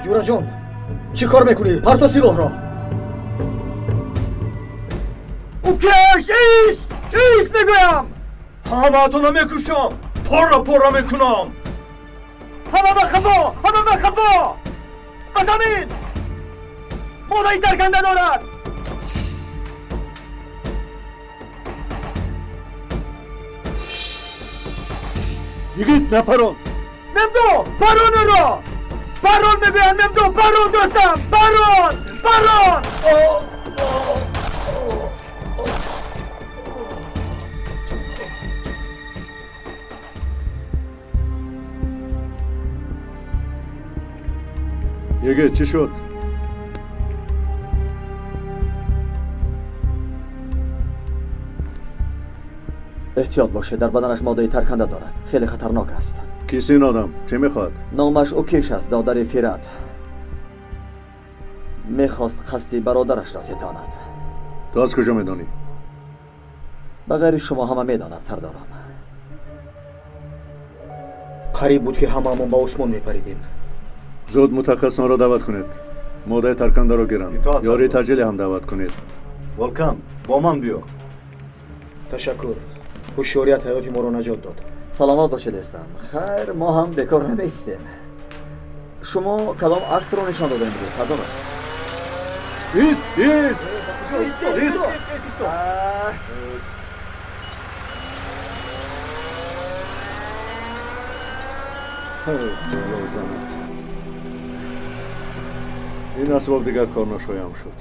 شورا جان چی کار میکنی؟ پرتو سیلوه را. اوکیش ایش نگویم. همه تو نمیکشم، پارا میکنم. همه به خفا به زمین. مادایی ترکنده دارد. یگید نپران. ممدو پرون میگویم. ممدو پرون دوستم. پرون یگید چی شد؟ احتیاط باشه، در بدنش ماده ترکنده دارد. خیلی خطرناک است. کیست این آدم؟ چه میخواد؟ نامش اوکیش است، دادر فیرت. میخواست قصد برادرش را ستاند. تو از کجا میدانی؟ بغیر شما همه میداند سردارم. قریب بود که هممون با عثمان میپریدیم. زود متخصصان را دعوت کنید. ماده ترکنده را گیرند. یاری تجلی هم دعوت کنید. ولکم با من بیا. تشکر. هوشیاریت حیاتی ما رو نجات داد. سلامت باشید استم. خیر، ما هم بکار نمیستیم. شما کدام عکس رو نشان دادین بود سردارم؟ ایست. ملازمت. این اسباب دیگر کار نشایم شد.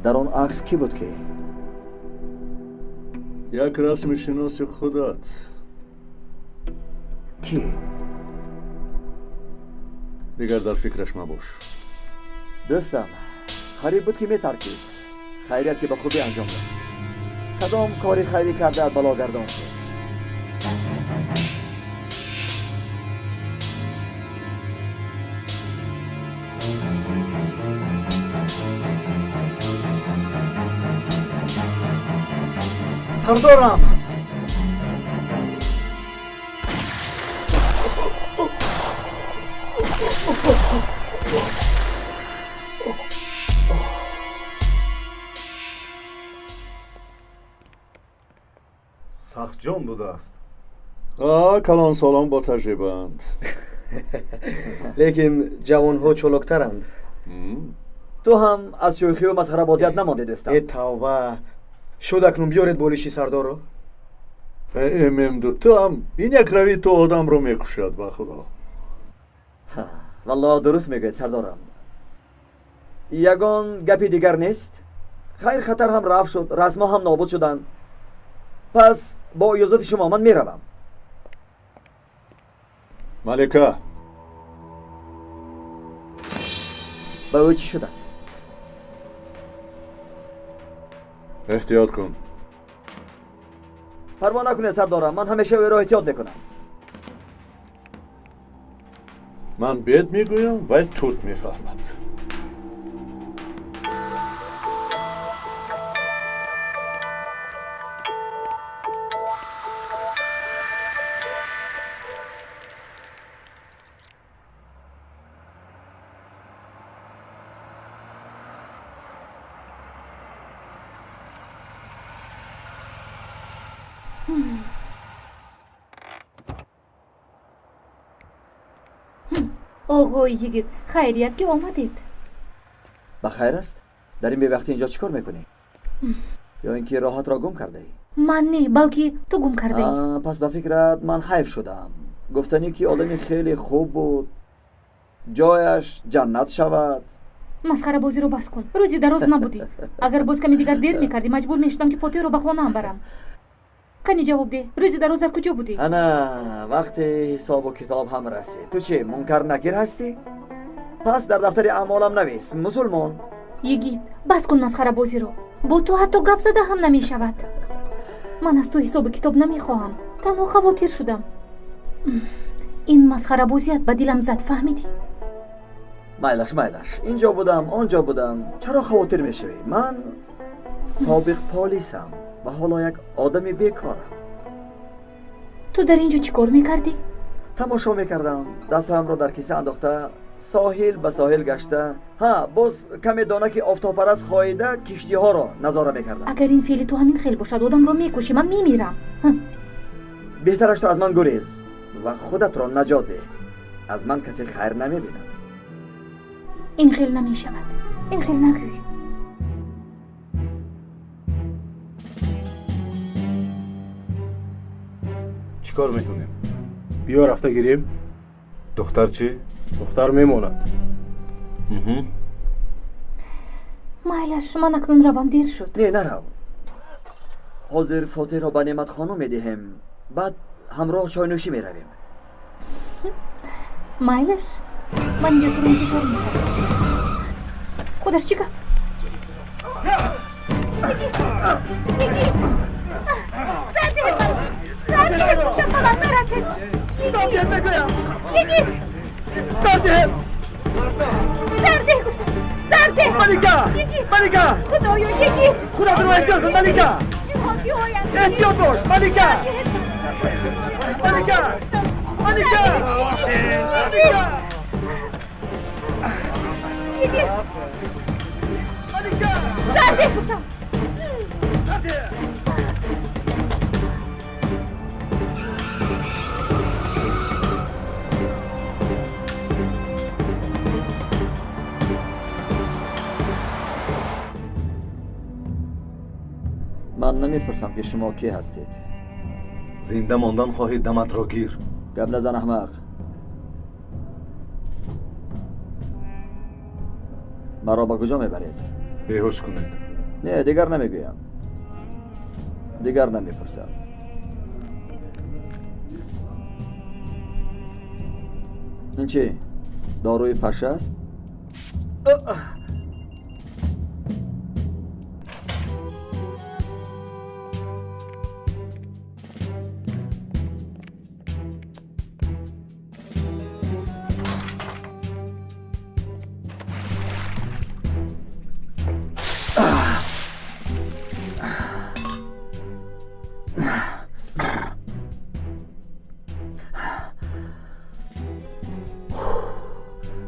در آن عکس کی بود که؟ یک رسم شناس خودت. کی؟ دیگر در فکرش مباش. دوستم، قریب بود که میترکید. خیریت که به خوبی انجام داد. کدام کاری خیری کرده بلاگردان شد. سردارم. سخت جان بوده است. کلان سالان با تجربه اند. لیکن جوان ها چلوکترند. تو هم از شوخی و مسخره بازیت نمانده دوستم. ای توبه. شد اکنون بیارید بولشی سردار رو. ممدو تو هم این یک روی تو آدم رو میکشد با خدا. والله درست میگوید سردارم. یگان گپی دیگر نیست. خیر خطر هم رفت شد، رسما هم نابود شدن. پس با اجازت شما من میروم. ملکه به او چی شده است؟ احتیاط کن. پروا نکنید سردارم، من همیشه او را احتیاط میکنم. من بد میگویم و توت میفهمد. آقای یگید، خیریت که آمدید. بخیر است؟ در این وقتی اینجا چیکار میکنی؟ یا اینکه راحت را گم کرده ای؟ من نه، بلکه تو گم کرده ای. پس به فکرت من حیف شدم. گفتنی که آدمی خیلی خوب بود، جایش جنت شود. مسخره بازی رو بس کن. روزی دراز نبودی. اگر باز کمی دیگر دیر میکردی مجبور میشدم که فاتح رو به خانه هم برم. کنی جواب ده. روزی دراز در کجا بودی؟ انا وقتی حساب و کتاب هم رسید. تو چه منکر نکیر هستی؟ پس در دفتر اعمالم نویس مسلمان. یگید بس کن مسخره بازی رو. با تو حتی گپ زده هم نمیشود. من از تو حساب کتاب نمیخواهم. تنها خواطر شدم. این مسخره بازیت به دلم زد، فهمیدی؟ مایلش اینجا بودم آنجا بودم، چرا خواطر میشوی؟ من سابق پلیسم و حالا یک آدمی بیکارم. تو در اینجا چی کار میکردی؟ تماشا میکردم. دستم را در کیسه انداخته ساحل به ساحل گشته. ها باز کمی دانه که آفتابپرست خواهیده کشتی ها را نظاره میکردم. اگر این فعل تو همین خیل باشد آدم را میکشی، من میمیرم. بهترش تو از من گریز و خودت را نجات ده. از من کسی خیر نمیبیند. این خیل نمیشود، این خیل نگوی. چیکار میکنیم؟ بیا رفته گیریم. دختر چی؟ دختر میماند. مایلش، من اکنون روم، دیر شد. نه نرو. حاضر فاتح را به نعمت خانم میدهیم، بعد همراه چای نوشی میرویم. مایلش، من اینجا تو رو انتظار میشم. خودش چی گفت؟ زرده گفتم فلان نرسید. زرده بگویم. زرده گفتم. زرده. ملیکه خدایا یکی. خدا رو احتیاط کن ملیکه. احتیاط باش ملیکه. زرده گفتم. من نمیپرسم که شما کی هستید. زنده ماندن خواهید دمت را گیر. گپ نزن احمق. مرا با کجا میبرید؟ بیهوش کنید. نه دیگر نمیگویم. دیگر نمیپرسم. این چی؟ داروی پشه است؟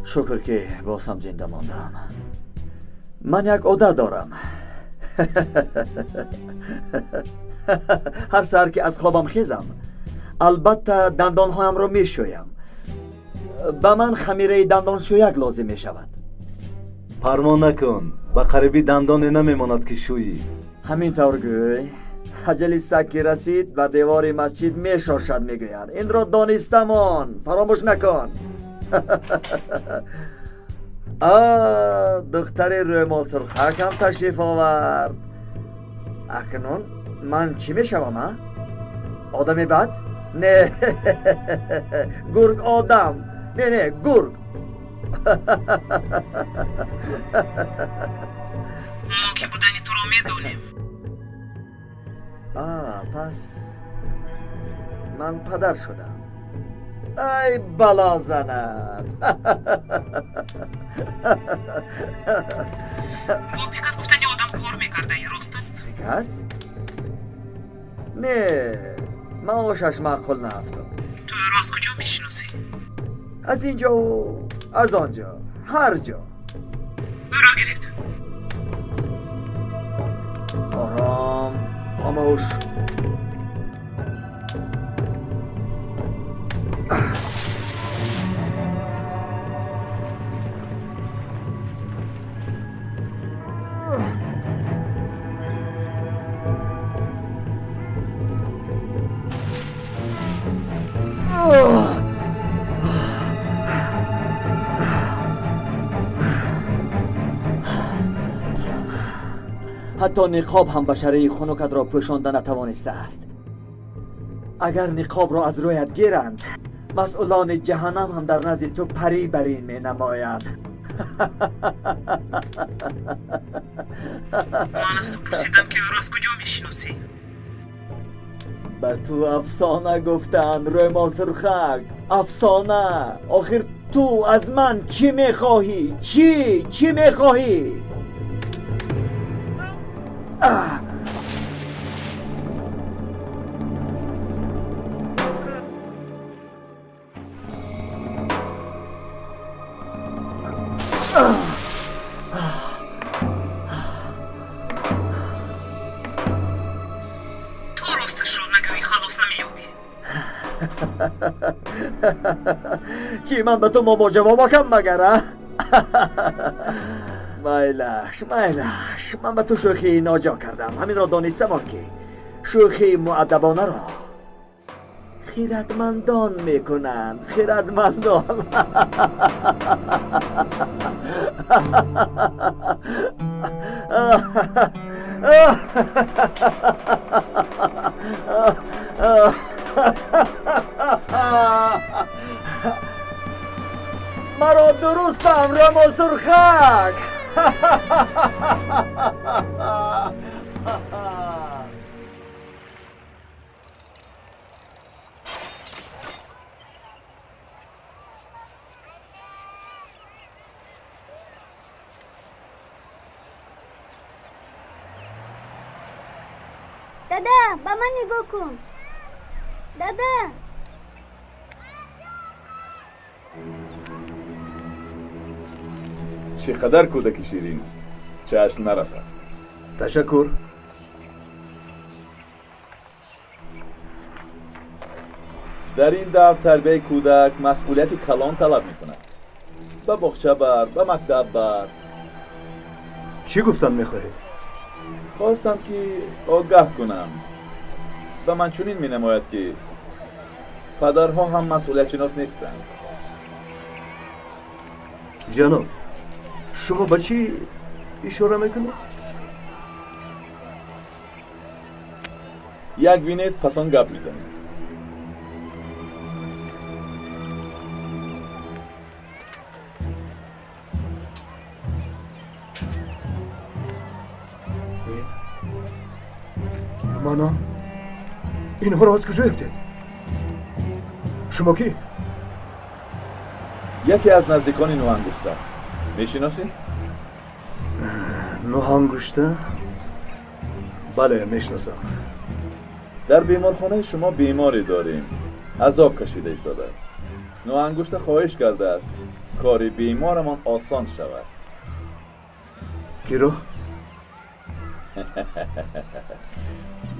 شکر که باز هم زنده ماندم. من یک عادت دارم. هر سحر که از خوابم خیزم البته دندانهایم را می شویم. به من خمیره دندان شویک لازم می شود. پروا نکن، به قریبی دندان نمیماند که شویی. همین طور گوی. اجل سگ که رسید و دیوار مسجد می شاشد می گوید. این را دانستمان، فراموش نکن. دختر روی سرخک هم تشریف آورد. اکنون من چی می شوم؟ آدم بد؟ نه. گرگ آدم. نه گرگ. ما که بودنی تو رو میدونیم. پس من پدر شدم. ای بلا زند. با پیکاس گفتنی آدم کار میکرده، این راست است؟ پیکاس؟ نه من آشش معقول نفتم. تو راست کجا میشناسی؟ از اینجا و از آنجا، هر جا. برا گیرید. آرام، خاموش. حتی نقاب هم بشره خنکت را پوشانده نتوانسته است. اگر نقاب را از رویت گیرند مسئولان جهنم هم در نزد تو پری برین می نماید. من از تو پرسیدم که او را از کجا میشناسی؟ به تو افسانه گفتن روی مال سرخک. افسانه. آخر تو از من چی میخواهی؟ چی میخواهی؟ چی من به تو ماما جوابکم مگره؟ میلش من به تو شوخی ناجا کردم. همین را دانستم که شوخی مؤدبانه را خیرتمندان میکنند. خیرتمندان. مرا درستم رما سرخک. دادا با من نگاه کن. دادا چقدر کودکی شیرین، چشم نرسد. تشکر. در این دفتر تربیت کودک مسئولیت کلان طلب میکند. به باغچه بر، به مکتب بر. چی گفتن میخواهی؟ خواستم که آگاه کنم. و من چنین می نماید که پدرها هم مسئولیت شناس نیستند. جناب شما به چی اشاره میکنید؟ یک بینید پس آن گپ میزنید. مانا اینها را از کجا افتید؟ شما کی؟ یکی از نزدیکان نوانگشته. میشناسی؟ نوانگشته؟ بله میشناسم. در بیمارخانه شما بیماری داریم. عذاب کشیده ایستاده است. نوانگشته خواهش کرده است کار بیمارمان آسان شود. کی رو؟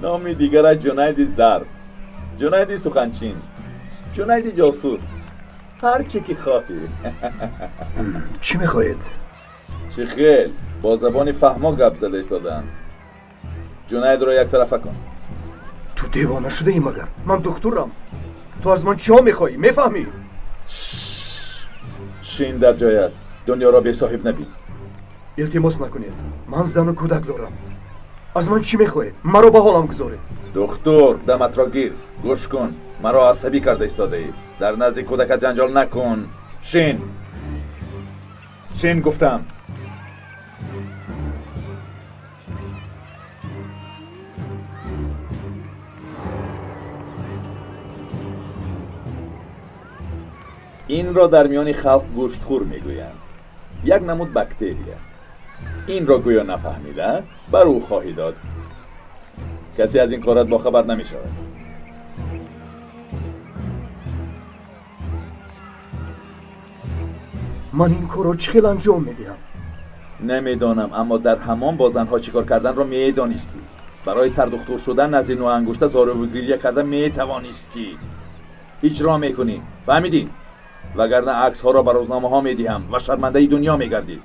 نامی دیگر جنید زرد، جنید سخنچین، جنید جاسوس، هر چی که خواهی. چی میخواهید؟ چی خیل با زبان فهما گپ زده ایستادن. جنید را یک طرفه کن. تو دیوانه شده ای مگر؟ من دکترم. تو از من چی ها میخوایی؟ میفهمی؟ شین در جایت. دنیا را به صاحب نبین. التماس نکنید. من زن و کودک دارم. از من چی میخواهید؟ مرا به حالم گذارید. دکتر دمت را گیر. گوش کن. مرا عصبی کرده ایستاده ای. در نزد کودک جنجال نکن. شین گفتم. این را در میان خلق گوشتخور میگویند. یک نمود باکتریه. این را گویا نفهمیده بر او خواهی داد. کسی از این کارت با خبر نمی شود. من این کار را چخیل انجام میدیم؟ نمیدانم، اما در همان با زنها چیکار کردن را میدانستی. برای سردختور شدن نزد نو انگشته زارو و گریه کردن میتوانستی. اجرا میکنی. فهمیدی؟ وگرنه عکس ها را بر روزنامه ها میدیم و شرمنده ای دنیا میگردی.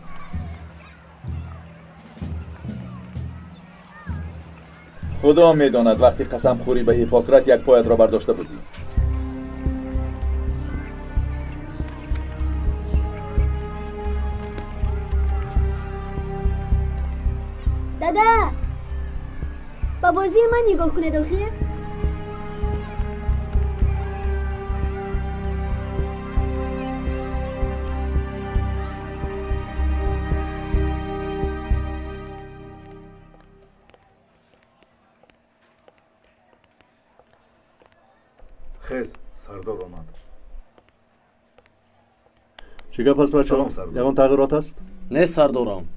خدا میداند وقتی قسم خوری به هیپوکرات یک پایت را برداشته بودی. دادا با بازی من نگاه کنید آخر. خیز سردار آمد. چی گپ است بچه‌ها؟ یگان تغییرات است؟ نه سردارم.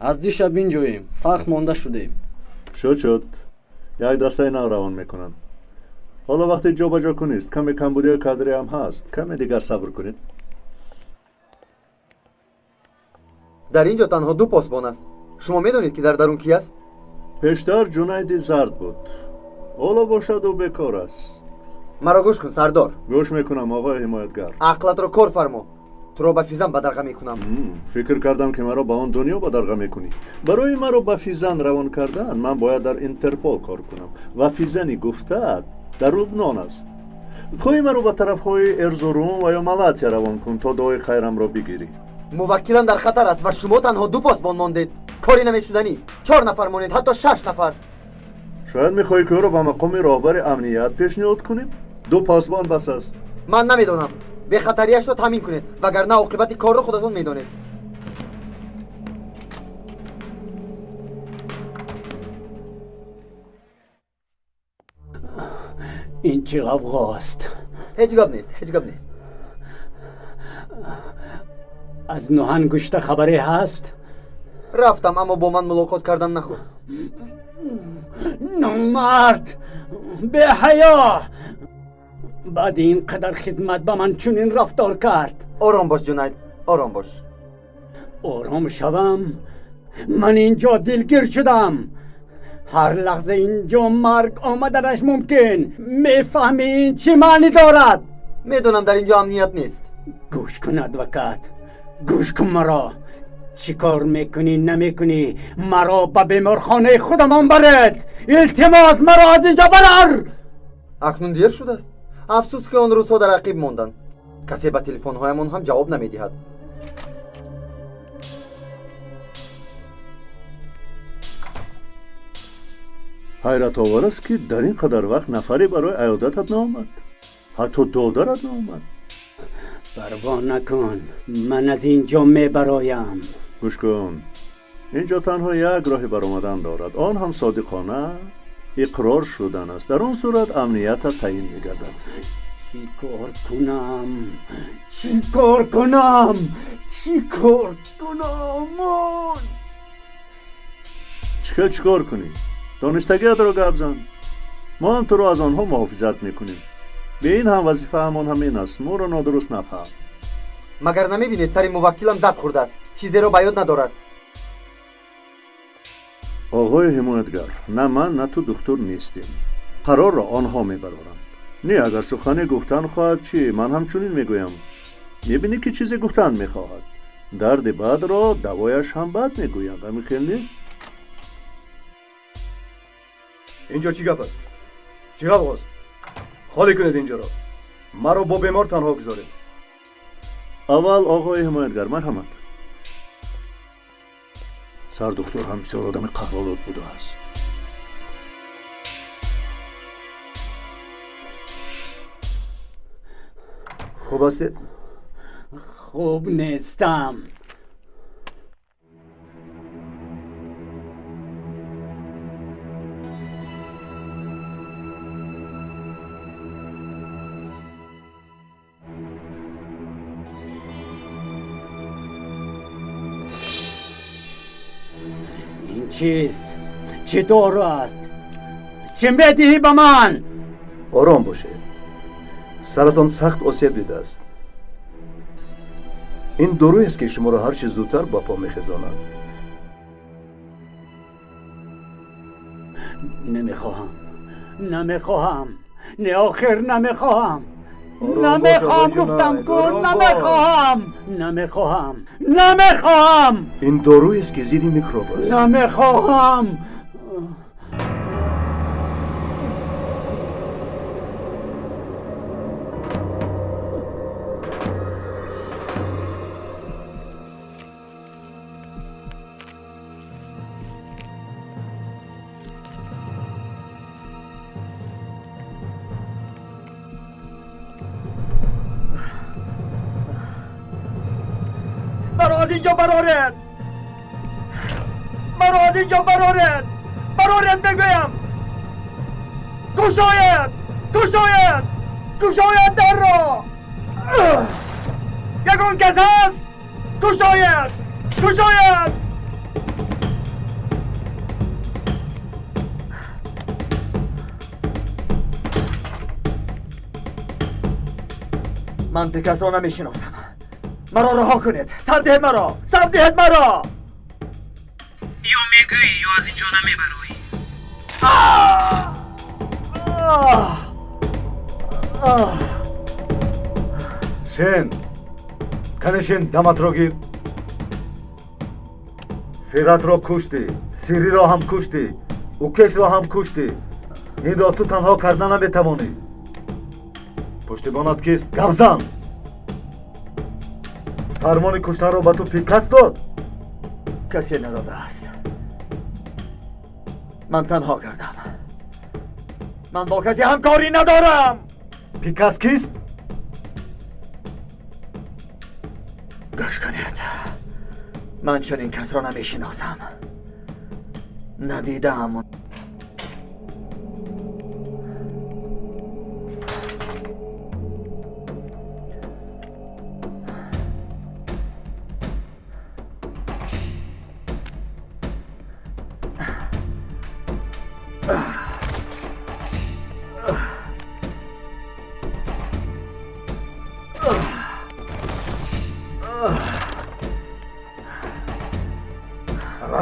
از دیشب اینجاییم. سخت مانده شدیم. شد. یک دسته نو روان میکنن. حالا وقتی جا به جا کنید کمی کمبودی و کادری هم هست. کمی دیگر صبر کنید. در اینجا تنها دو پاسبان است. شما میدانید که در درون کی است؟ پیشتر جنید زرد بود. حالا باشد و بیکار است. مرا گوش کن سردار. گوش میکنم آقای حمایتگر. عقلت رو کار فرما. تو رو با فیزن بدرقه میکنم. فکر کردم که مرا با اون دنیا بدرقه میکنی. برای مرا با فیزن روان کردن من باید در اینترپول کار کنم و فیزنی گفته در لبنان است. خواهی مرا به طرف های ارزروم و یا ملاتیا روان کن تا دعای خیرم را بگیری. موکلم در خطر است و شما تنها 2 پاسبان ماندید. کاری نمیشدنی. 4 نفر مانید، حتی 6 نفر. شاید میخوای که او را به مقام راهبر امنیت پیشنهاد کنیم؟ 2 پاسبان بس است. من نمیدونم. به خطریش رو تامین کنید وگرنه عاقبت کار رو خودتون میدونید. این چه غوغاست؟ هیچ گپ نیست. از نوحان گوشته خبری هست؟ رفتم اما با من ملاقات کردن نخواست. نامرد، به حیا، بعد این قدر خدمت به من چنین رفتار کرد. آرام باش جنید، آرام باش. آرام شدم؟ من اینجا دلگیر شدم. هر لحظه اینجا مرگ آمدنش ممکن. میفهمی این چه معنی دارد؟ میدونم در اینجا امنیت نیست. گوش کن ادوکات، گوش کن مرا. چی کار میکنی نمیکنی مرا به بیمارخانه خودمان برد. التماس مرا از اینجا برر. اکنون دیر شده است. افسوس که آن روزها در عقیب ماندن. کسی به تلفن هایمان هم جواب نمیدهد. حیرت آور است که در این قدر وقت نفری برای عیادتت نآمد. حتی دادرت نآمد. پروا نکن، من از اینجا میبرایم. گوش کن، اینجا تنها یک راه برآمدن دارد، آن هم صادقانه اقرار شدن است. در اون صورت امنیتت تعیین میگردد. چی کار کنم؟ چیکار کنی؟ دانستگیت را گپ زن. ما هم تو رو از آنها محافظت میکنیم. به این هم وظیفه همان همین است. ما رو نادرست نفهم. مگر نمیبینید سر موکلم ضرب خورده است؟ چیزی رو به یاد ندارد. آقای حمایتگر، نه من نه تو دکتر نیستیم. قرار را آنها میبرارند. نه اگر سخنی گفتن خواهد چی؟ من همچنین میگویم. میبینی که چیزی گفتن میخواهد. درد بد را دوایش هم بد میگویند. همین خیلی نیست؟ اینجا چی گپ است؟ چی گپ است؟ خالی کنید اینجا را. مرا با بیمار تنها گذارید. اول آقای حمایتگر مرحمت. سر دکتر هم بسیار آدم قهرآلود بوده است. خوب هستید؟ خوب نیستم. این چیست؟ چه دارو است؟ چه میدهی به من؟ آرام باشه. سرطان سخت آسیب دیده است. این دارویی است که شما را هر چه زودتر با پا میخزاند. نمیخواهم. نه آخر نمیخواهم. گفتم کن. نمیخواهم. این دارویی است که ضد میکروب است. نمیخواهم. مرا از اینجا برارد میگویم. گشاید در را. یگان کس هست؟ گشاید. من پیکس را نمیشناسم. مرا رها کنید. سر دهید مرا. یا میگویی یا از اینجا نمیبروی. شن کنشن دمت رو گیر. فیرت را کشتی، سیری را هم کشتی، اوکش را هم کشتی. این را تو تنها کردن نمیتوانی. پشتیبانت کیست؟ گبزن. فرمان کشتن را به تو پیکس داد؟ کسی نداده است. من تنها کردم. من با کسی همکاری ندارم. پیکس کیست؟ گوش کنید، من چنین کس را نمیشناسم، ندیدم.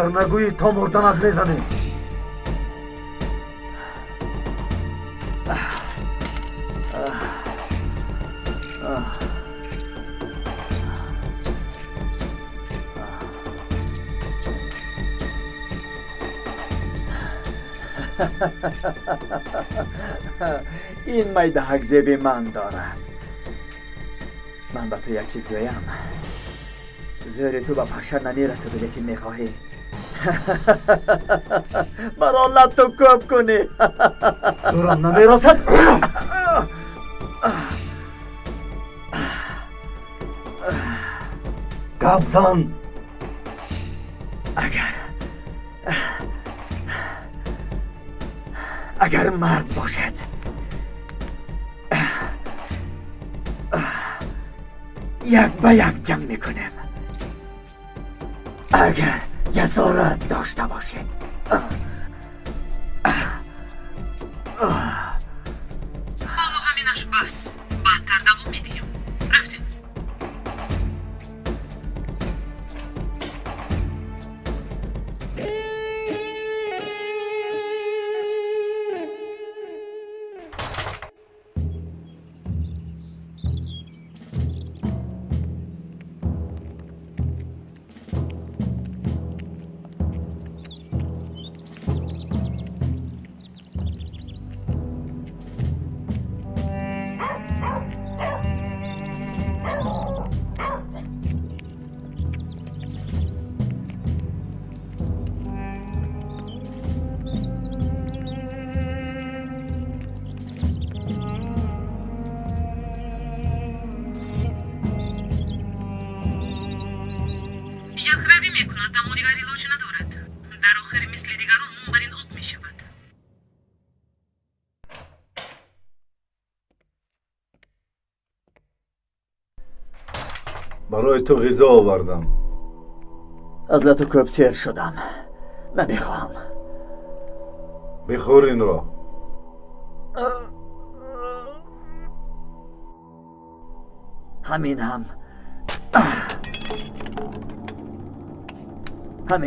اگر نگویی تا مردنت میزنیم. این میدهک زیبی من دارد. من به تو یک چیز گویم، زیر تو به پشر نمیرسد، لیکن میخواهی مرا لطو کوب کنی. زورم نمیرسد. گبزن. اگر مرد باشد یک به یک جمع میکنیم. اگر جسارت داشته باشید حالا همینش بس، بعدتر دوام میدیم. رفتیم. برای تو غذا آوردم. از لطو کوب سیر شدم، نمیخواهم. بخور این را. همین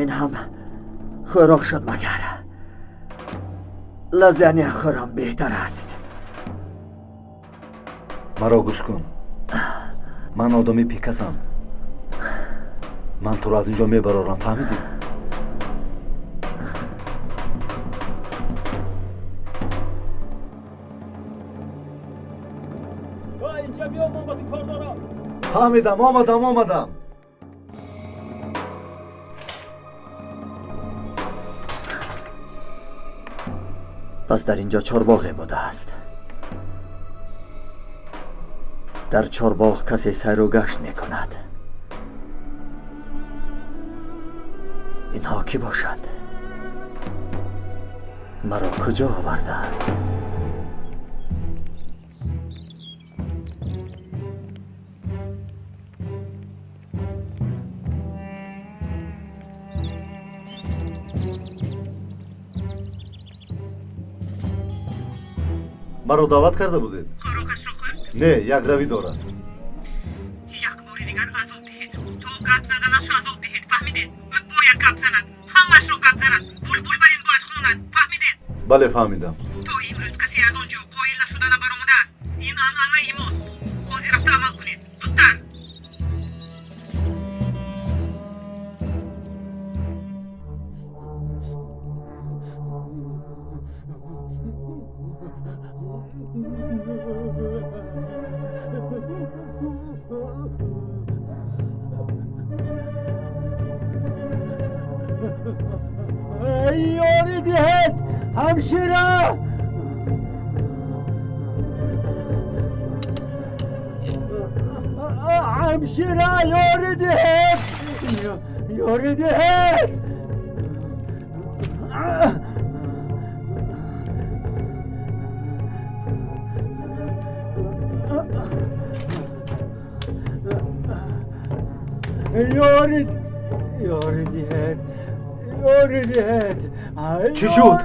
هم خوراک شد. مگر لازانیا خورم بهتر است. مرا گوش کن. من آدمی پیکسم. من تو را از اینجا میبرارم، فهمیدی؟ اینجا بیا، من با تو کار دارم. فهمیدم. آمدم. پس در اینجا چارباغی بوده است. در چارباغ کسی سیر و گشت می کند. اینها کی باشند؟ مرا کجا آوردند؟ مرا دعوت کرده بودید؟ خوراکش را خورد؟ نه، یک روی دارد. یک باری دیگر عذاب دهید. تو گپ زدنش عذاب دهید، فهمیدید؟ و باید گپ زند. همش رو گپ زند. بلبل بر این باید خواند، فهمیدید؟ بله فهمیدم. تا امروز کسی از آنجا قایل نشدن برآمده است. این анъанаи мост. ҳозир рафта амал кунед. зудтар. یاری دهد همشیره همشیره یاری دهد یاری دهد یاری دهد یاری دهد چی شد؟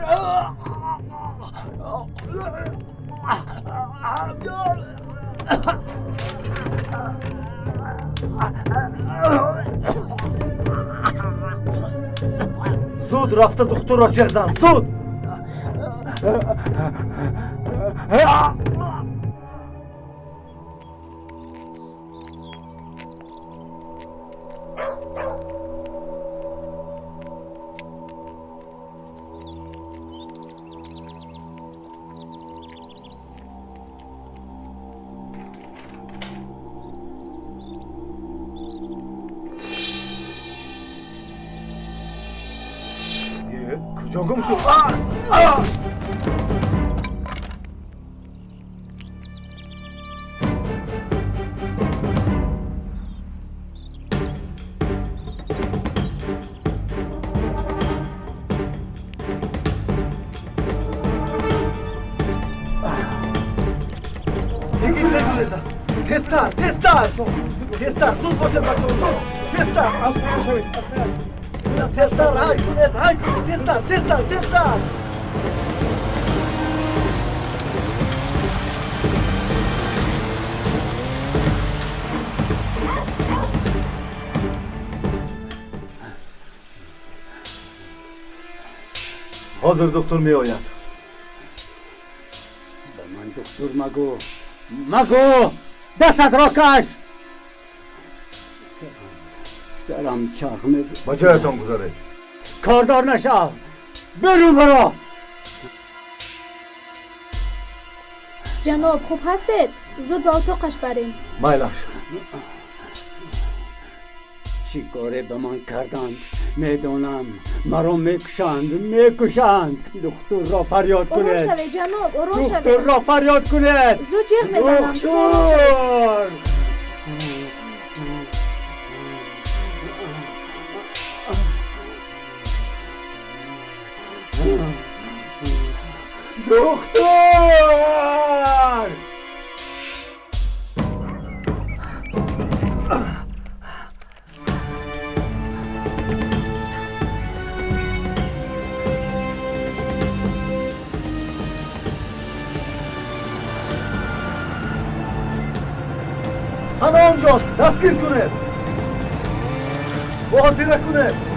زود رفته دکتر را جغ زن زود کجا گم شد؟ تستر تستر زود باشد بچه ها زود تستر تستر های کنید تستر حاضر دکتر می آید به من دکتر مگو دستت را کش سرم چرخ میزه با جایتان گذاره کاردار نشو برو جناب خوب هستید؟ زود به اتاقش بریم. مایلش چی کاره به من کردند میدونم مرا میکشند دکتر را فریاد کنید آروم شوید جناب آروم شوید دکتر را فریاد کنید زود جیغ میزنم دکتر دکتر همه اونجاست دستگیر کنید محاصره کنید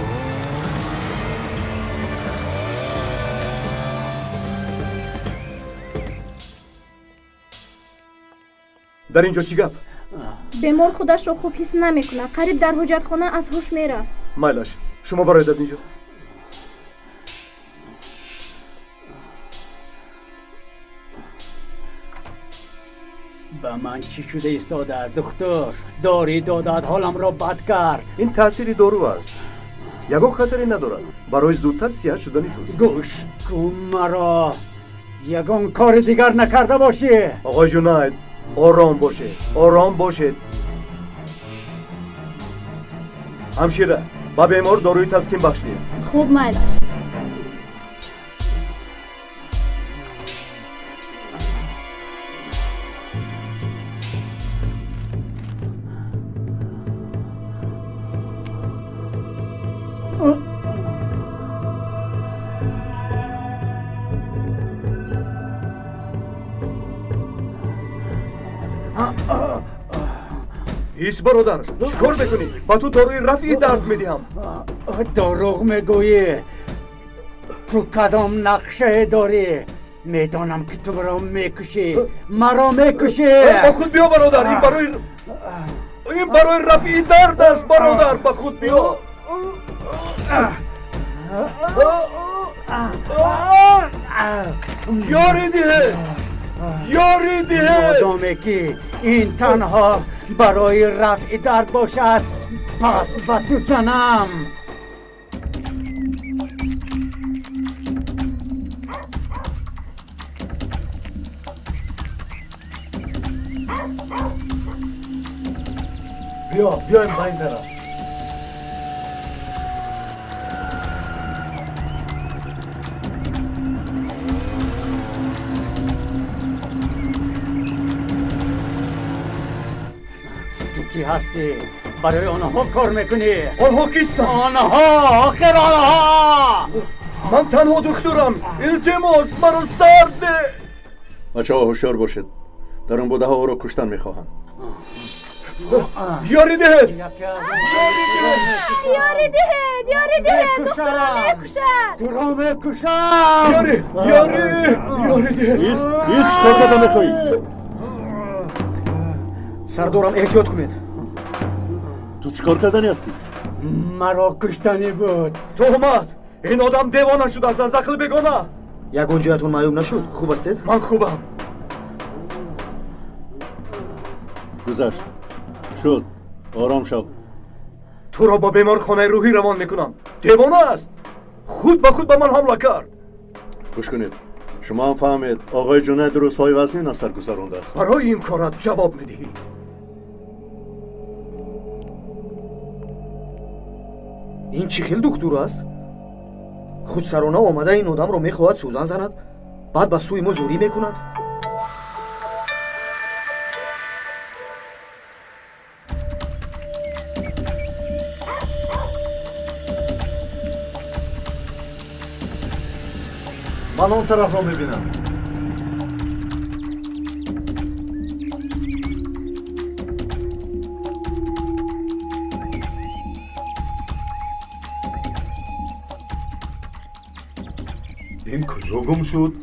در اینجا چی گپ؟ بیمار خودش رو خوب حس نمیکنه قریب در حجت خانه از هوش میرفت مایلش شما براید از اینجا به من چی شده ایستاده از دکتر داری دادت حالم را بد کرد این تأثیری دارو است یگان خطری ندارد برای زودتر صحت شدنی توست گوش کن مرا یگان کار دیگر نکرده باشی آقای جنید آرام باشید همشیره با بیمار داروی تسکین بخشید خوب مایلش ایست برادر چیکار بکنی؟ با تو داروی رفعی درد میدیم دروغ میگویی تو کدام نقشه داری میدانم که تو مرا میکشی مرا میکشی. با خود بیا برادر، این برای رفع درد است برادر. با خود بیا. یاری دیه، یاری دیه. مادامی که این تنها برای رفع درد باشد پس با تو زنم. بیایم با این طرف. تو کی هستی؟ برای آنها کار میکنی؟ آنها کیستن؟ آنها آخر آنها. من تنها دکترم. التماس مرا سرد ده. بچه ها هوشیار باشید، در این بوده ها او را کشتن میخواهند. یاری دهد، یاری دهد دختر را میکشد. تو را میکشم. یاری دهد. هیچ کار کردن میخواهی؟ سردارم احتیاط کنید. تو چیکار کردنی هستی؟ مرا کشتنی بود. تهمت. این آدم دیوانه شده است، از عقل بگانه. یگان جهتون معلوم نشد. خوب هستید؟ من خوبم. گذشت شد، آرام شو. تو را با بیمار خانه روحی روان میکنم. دیوانه است. خود به خود به من حمله کرد. گوش کنید، شما هم فهمید آقای جنید روزهای وزنی از سر گذرانده است. برای این کارت جواب میدهی. این چی خیل دکتر است؟ خودسرانه آمده این آدم رو میخواهد سوزن زند، بعد به سوی ما زوری میکند. من اون طرف رو میبینم. این کجا گم شد؟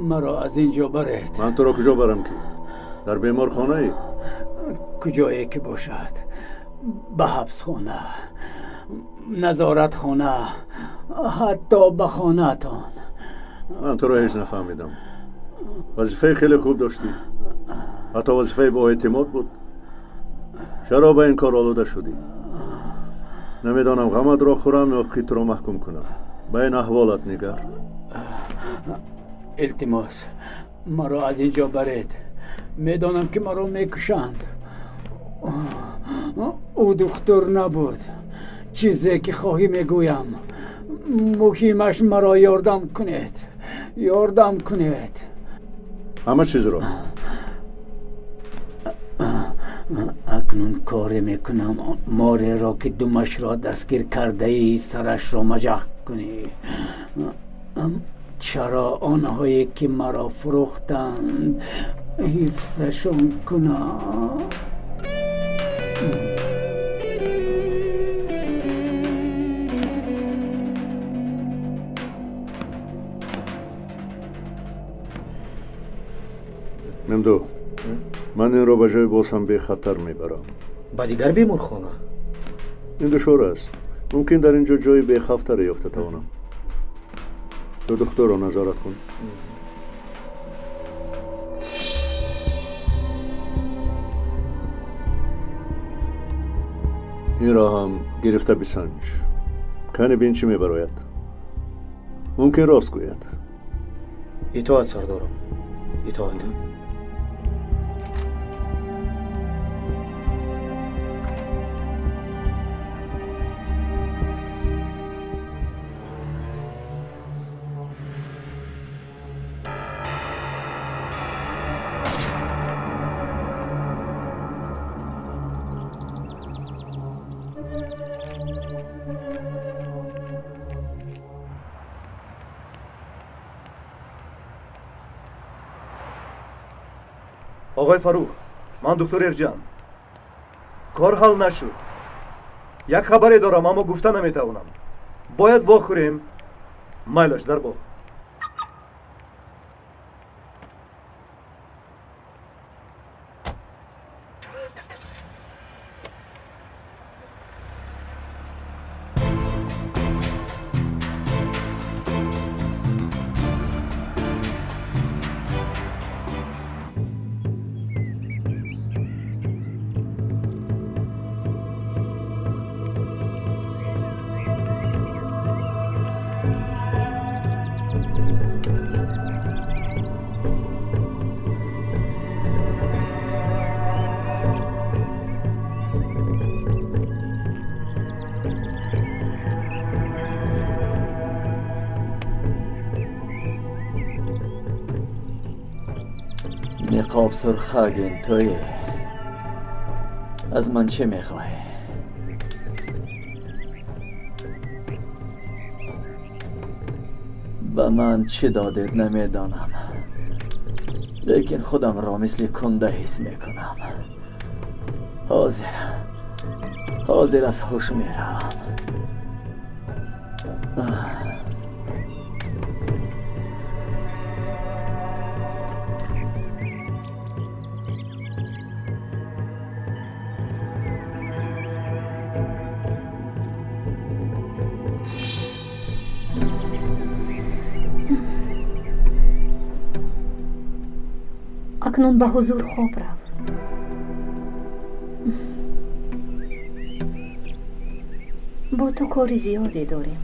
مرا از اینجا برید. من تو را کجا برم که؟ در بیمار خانه ای؟ کجایی که باشد، به حبس خانه، نظارت خانه، حتی به خانه تان. من تو را هیچ نفهمیدم. وظیفه خیلی خوب داشتی، حتی وظیفه با اعتماد بود. چرا به این کار آلوده شدی؟ نمیدانم غمت را خورم یا خیت را محکوم کنم. به این احوالت نگر. التماس مرا از اینجا برید. میدانم که مرا میکشند. او دکتر نبود. چیزی که خواهی میگویم، مهمش مرا یاردم کنید. یاردم کنید. همه چیز را. اکنون کاری میکنم ماری را که دمش را دستگیر کرده ای سرش را مجخ کنی. چرا آنهایی که مرا فروختند حفظشون کنم. ممدو، من این را به جای باز هم به خطر میبرم. با دیگر بیمار خانه؟ این دشوار است. ممکن در اینجا جای به خفتر یافته توانم. تو دکتر را نظارت کن. این را هم گرفته بسنج. کنی بین چی میبراید. ممکن راست گوید. اطاعت سردارم، اطاعت. آقای فروخ، من دکتر ارجان. کار حل نشد. یک خبری دارم اما گفتن نمیتوانم. باید واخوریم. مایلش در باغ. نقاب سرخاگین توی از من چه میخواهی؟ به من چه دادید نمیدانم، لیکن خودم را مثل کنده حس میکنم. حاضر از هوش میروم. اکنون به حضور خواب رو. با تو کاری زیادی داریم.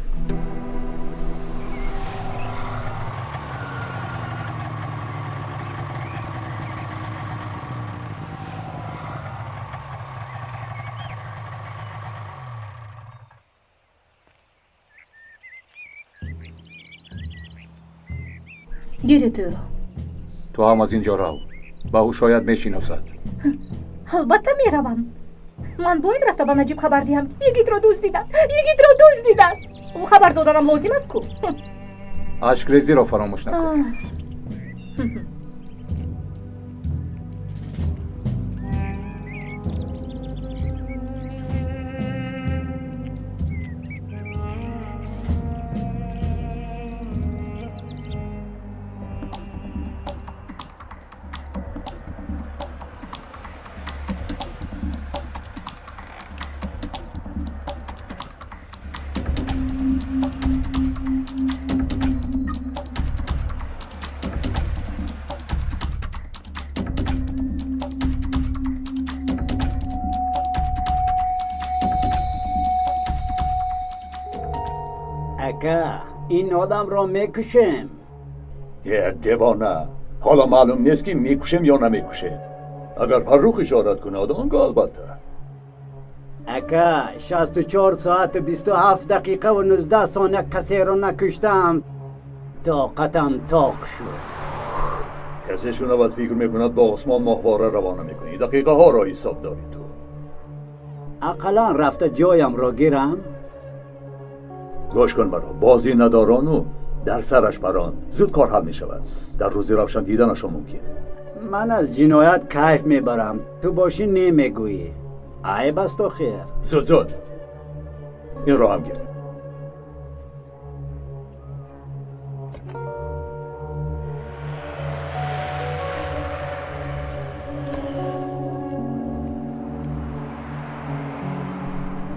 گیری تو رو. تو هم از اینجا رو. با او شاید میشناسد. البته میروم. من باید رفته به نجیب خبر دهم. یکیت را دزدیدن. او خبر دادنم لازم است کو. اشکریزی را فراموش نکن. اکا این آدم را میکشم. یه دیوانه. حالا معلوم نیست که میکشم یا نمیکشم. اگر فروخ اشارت کنه آدم البته. اکا 64 ساعت و 27 دقیقه و 19 ثانیه کسی را نکشتم. طاقتم طاق شد. کسی شنود فکر میکند با آسمان ماهواره روانه میکنی. دقیقه ها را حساب داری تو. اقلا رفته جایم را گیرم. گوش کن مرا. بازی نداران و در سرش بران زود کار حل می شود. در روزی روشن دیدنش ممکن. من از جنایت کیف میبرم. تو باشی نمیگویی. عیب است و خیر. زود این را هم گیر.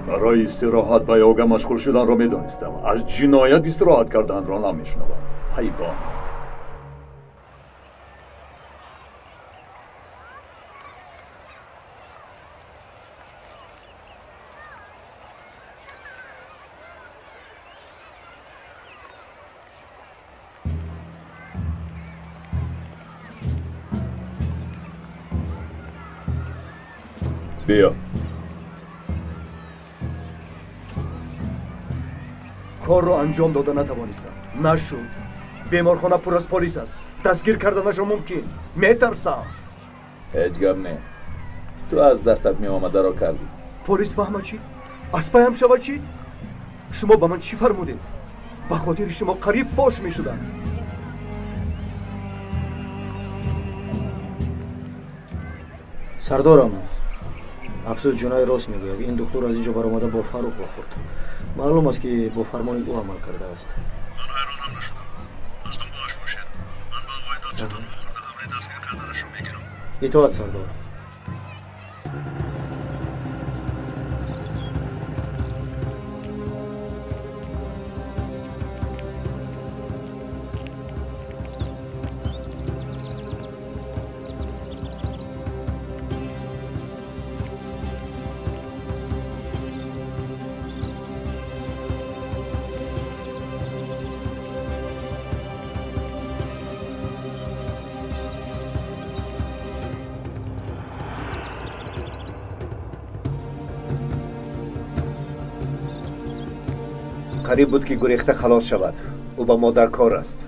برای استراحت به یوگا مشغول شدن را میدانستم. از جنایت استراحت کردن را نمیشنوم. حیوان. بیا. کار رو انجام داده نتوانستم. نشد. بیمارخانه پر از پلیس است. دستگیر کردنش ممکن. میترسم. هیچ گپ نه. تو از دستت می آمده را کردی. پلیس فهمه چی؟ از پایم شود چی؟ شما به من چی فرمودید؟ به خاطر شما قریب فاش می شدم. сардорам, афсӯс ҷуной рост мегӯяд. Ин духтур аз ин ҷо баромада бо Фарух вохӯрд. маълум аст ки бо фармони ӯ амал кардааст. ман ҳайронам нашудам. дастон боаш бошед. ман ба оғои додситон вохӯрда амри дастгир карданашро мегирам. итоат сардор. қариб буд ки гурехта халос шавад. ӯ ба модар кор аст.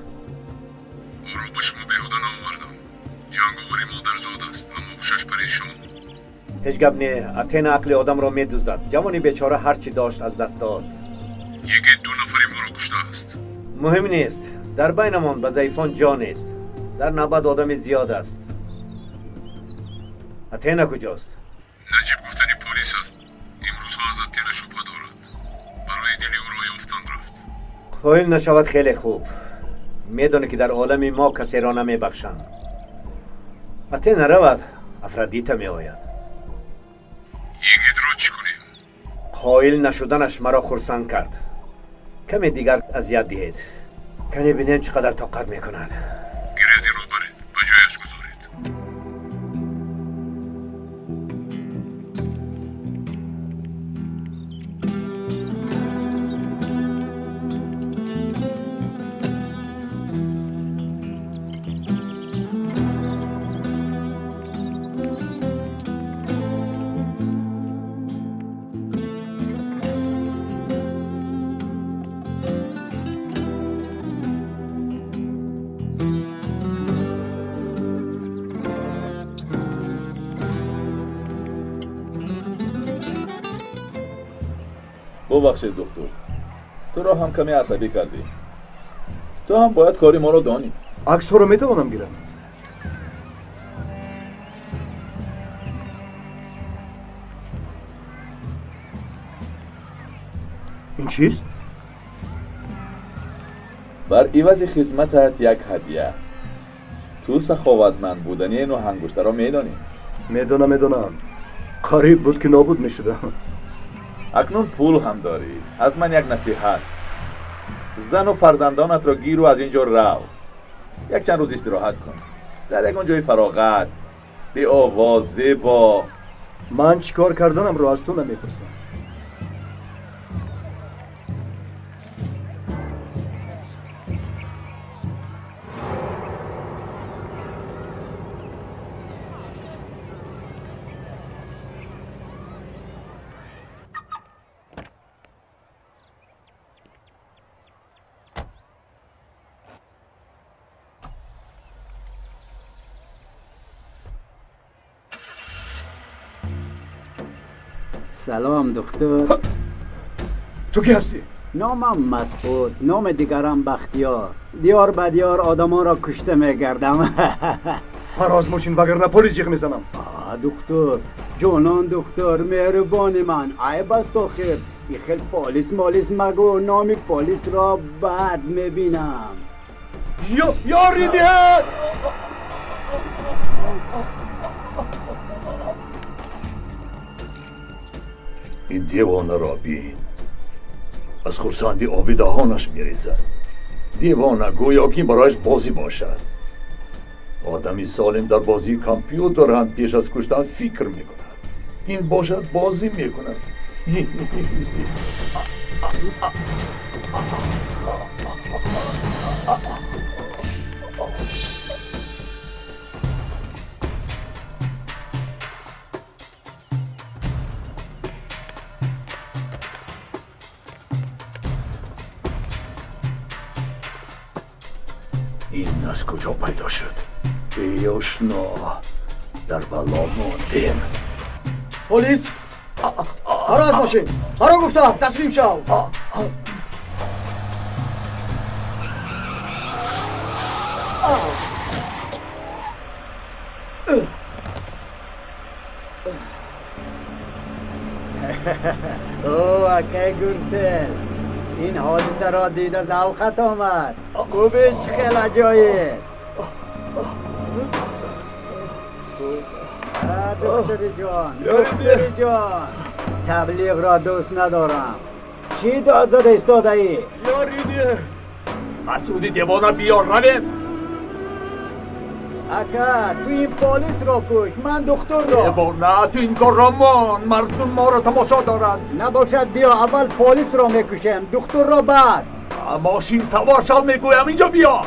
ӯро ба шумо беҳуда наовардам. ҷанговари модарзод аст, аммо ҳушаш парешон. ҳеҷ гап не. атена ақли одамро медуздад. ҷавони бечора ҳар чӣ дошт аз даст дод. егет 2 нафари моро куштааст. муҳим нест. дар байнамон ба заифон ҷо нест. дар навбат одами зиёд аст. атена куҷост? наҷиб гуфтани полис аст. имрӯзҳо аз атена шубҳа дорад. барои дили ӯро ёфтан рафт. қоил нашавад хеле хуб. медоне ки дар олами мо касеро намебахшанд. атена равад, афродита меояд. егетро чӣ кунем? қоил нашуданаш маро хурсанд кард. каме дигар азият диҳед. кане бинем чӣ қадар тоқат мекунад. гиревдиро баред, ба ҷояш гузоред. ببخشید دکتر، تو را هم کمی عصبی کردی. تو هم باید کاری ما رو دانی. عکس ها رو میتوانم گیرم؟ این چیست؟ بر عوض خدمتت یک هدیه. تو سخاوتمند بودنی اینو انگشتر را میدانی؟ میدونم. قریب بود که نابود میشدم. اکنون پول هم داری. از من یک نصیحت. زن و فرزندانت را گیر و از اینجا رو. یک چند روز استراحت کن. در یک جای فراغت. بی آواز زیبا. من چیکار کردنم رو از تو نمیپرسم. سلام دکتر. تو کی هستی؟ نامم مسعود، نام دیگرم بختیار. دیار به دیار آدمان را کشته میگردم. فراز ماشین وگرنه پلیس جیغ میزنم. دکتر جانان دکتر مهربانی من عیب است آخر. این خیلی پلیس مالیس مگو، نام پلیس را بد میبینم. یا ریدیه. این دیوانه را بین. از خرسندی آبی دهانش میریزد. دیوانه گویا که برایش بازی باشد. آدمی سالم در بازی کامپیوتر هم پیش از کشتن فکر میکند. این باشد بازی میکند. این از کجا پیدا شد؟ ای آشنا، در بلا ماندیم. پلیس برو از ماشین. برو گفتم تسلیم شو. او اکه گرسل، این حادثه را دیده ذوقت آمد. او به چه خیلی عجایب. دکتر جان تبلیغ را دوست ندارم. چی دازد استاده ای؟ یاریدیه مسعودی دیوانه بیار رویم. اکا تو این پلیس را کش، من دکتر را. دیوانه تو این کار را مان، مردم ما را تماشا دارند. نباشد بیا اول پلیس را میکشم، دکتر را بعد. ماشین سوار شو میگویم اینجا بیا.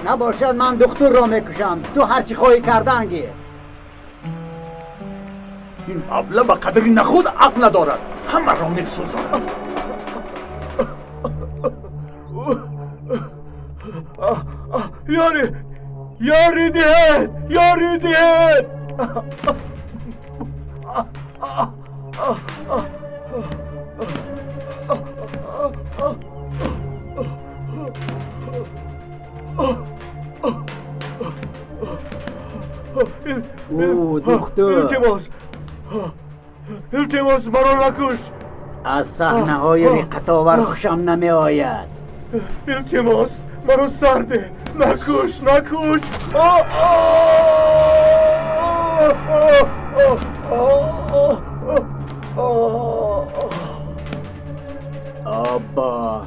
نباشد من دکتر را میکشم، تو هرچی خواهی کردن گیر. این ابله به قدری نخود عقل ندارد، همه را میسوزاند. یاری دهد او دکتر التماس مرا نکش. از صحنه های رقت‌آور خوشم نمی آید. التماس مرا سرده، نکش. آبا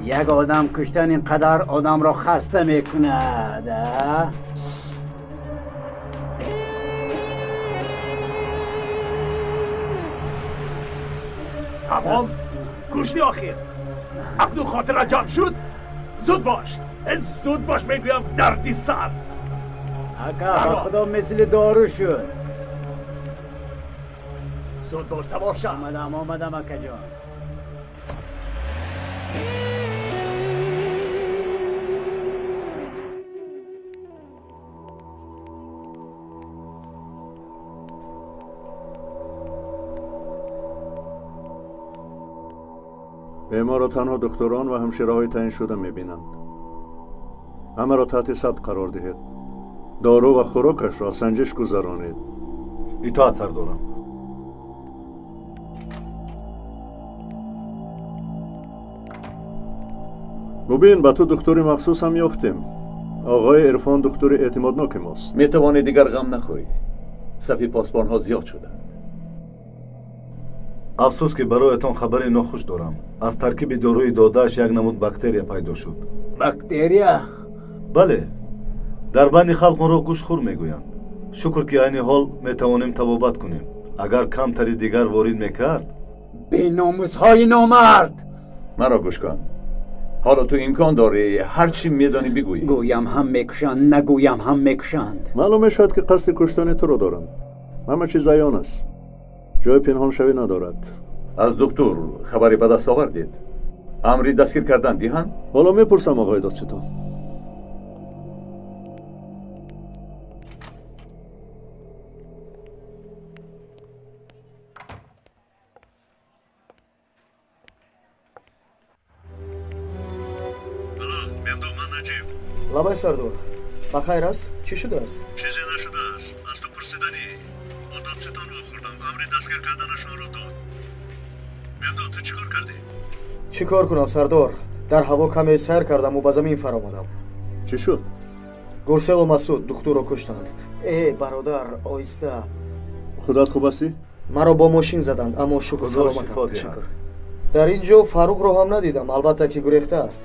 یک آدم کشتن اینقدر آدم را خسته میکند. تمام کشتی آخر. عقل و خاطر جمع شد. زود باش میگویم دردی سر. اکا خدا مثل دارو شد. زود باش سوار شد. آمدم اکا جان. بیمار را تنها دکتران و همشیره‌های تعیین شده می‌بینند. همه را تحت ثبت قرار دهید. دارو و خوراکش را سنجش گذرانید. اطاعت سردارم. ببین به تو دکتری مخصوص هم یافتیم. آقای عرفان دکتر اعتمادناک ماست. میتوانی دیگر غم نخوری. صفی پاسبان ها زیاد شدند. افسوس که برایتان خبری ناخوش دارم. از ترکیب داروی داده‌اش یک نمود باکتریا پیدا شد. باکتریا؟ بله. در بین خلق آن را گوشخور میگویند. شکر که این حال میتوانیم تبابت کنیم. اگر کمتری دیگر وارد میکرد. بی‌ناموس‌های نامرد. مرا گوش کن. حالا تو امکان داری هر چی میدانی بگویی. گویم هم میکشند، نگویم هم میکشند. معلوم شد که قصد کشتن تو را دارند. همه چیز عیان است. جای پنهان شوی ندارد. از دکتر خبری به دست آوردید؟ امری دستگیر کردن دیهن؟ حالا میپرسم آقای دادستان. لабай сардор ба хайр аст? чӣ шудааст? чизе нашудааст. аз ту пурсиданӣ бо додситон вохӯрдам. амри дастгир карданашонро дод. мемдод ту чӣ кор кардӣ? чӣ кор кунам сардор? дар ҳаво каме сайр кардаму ба замин фаромадам. чӣ шуд? гурселу масуд духтурро куштанд. бародар оҳиста. худат хуб ҳастӣ? маро бо мошин заданд, аммо шукр саломатам. ташаккур. дар ин ҷо фаруғро ҳам надидам, албатта ки гурехтааст.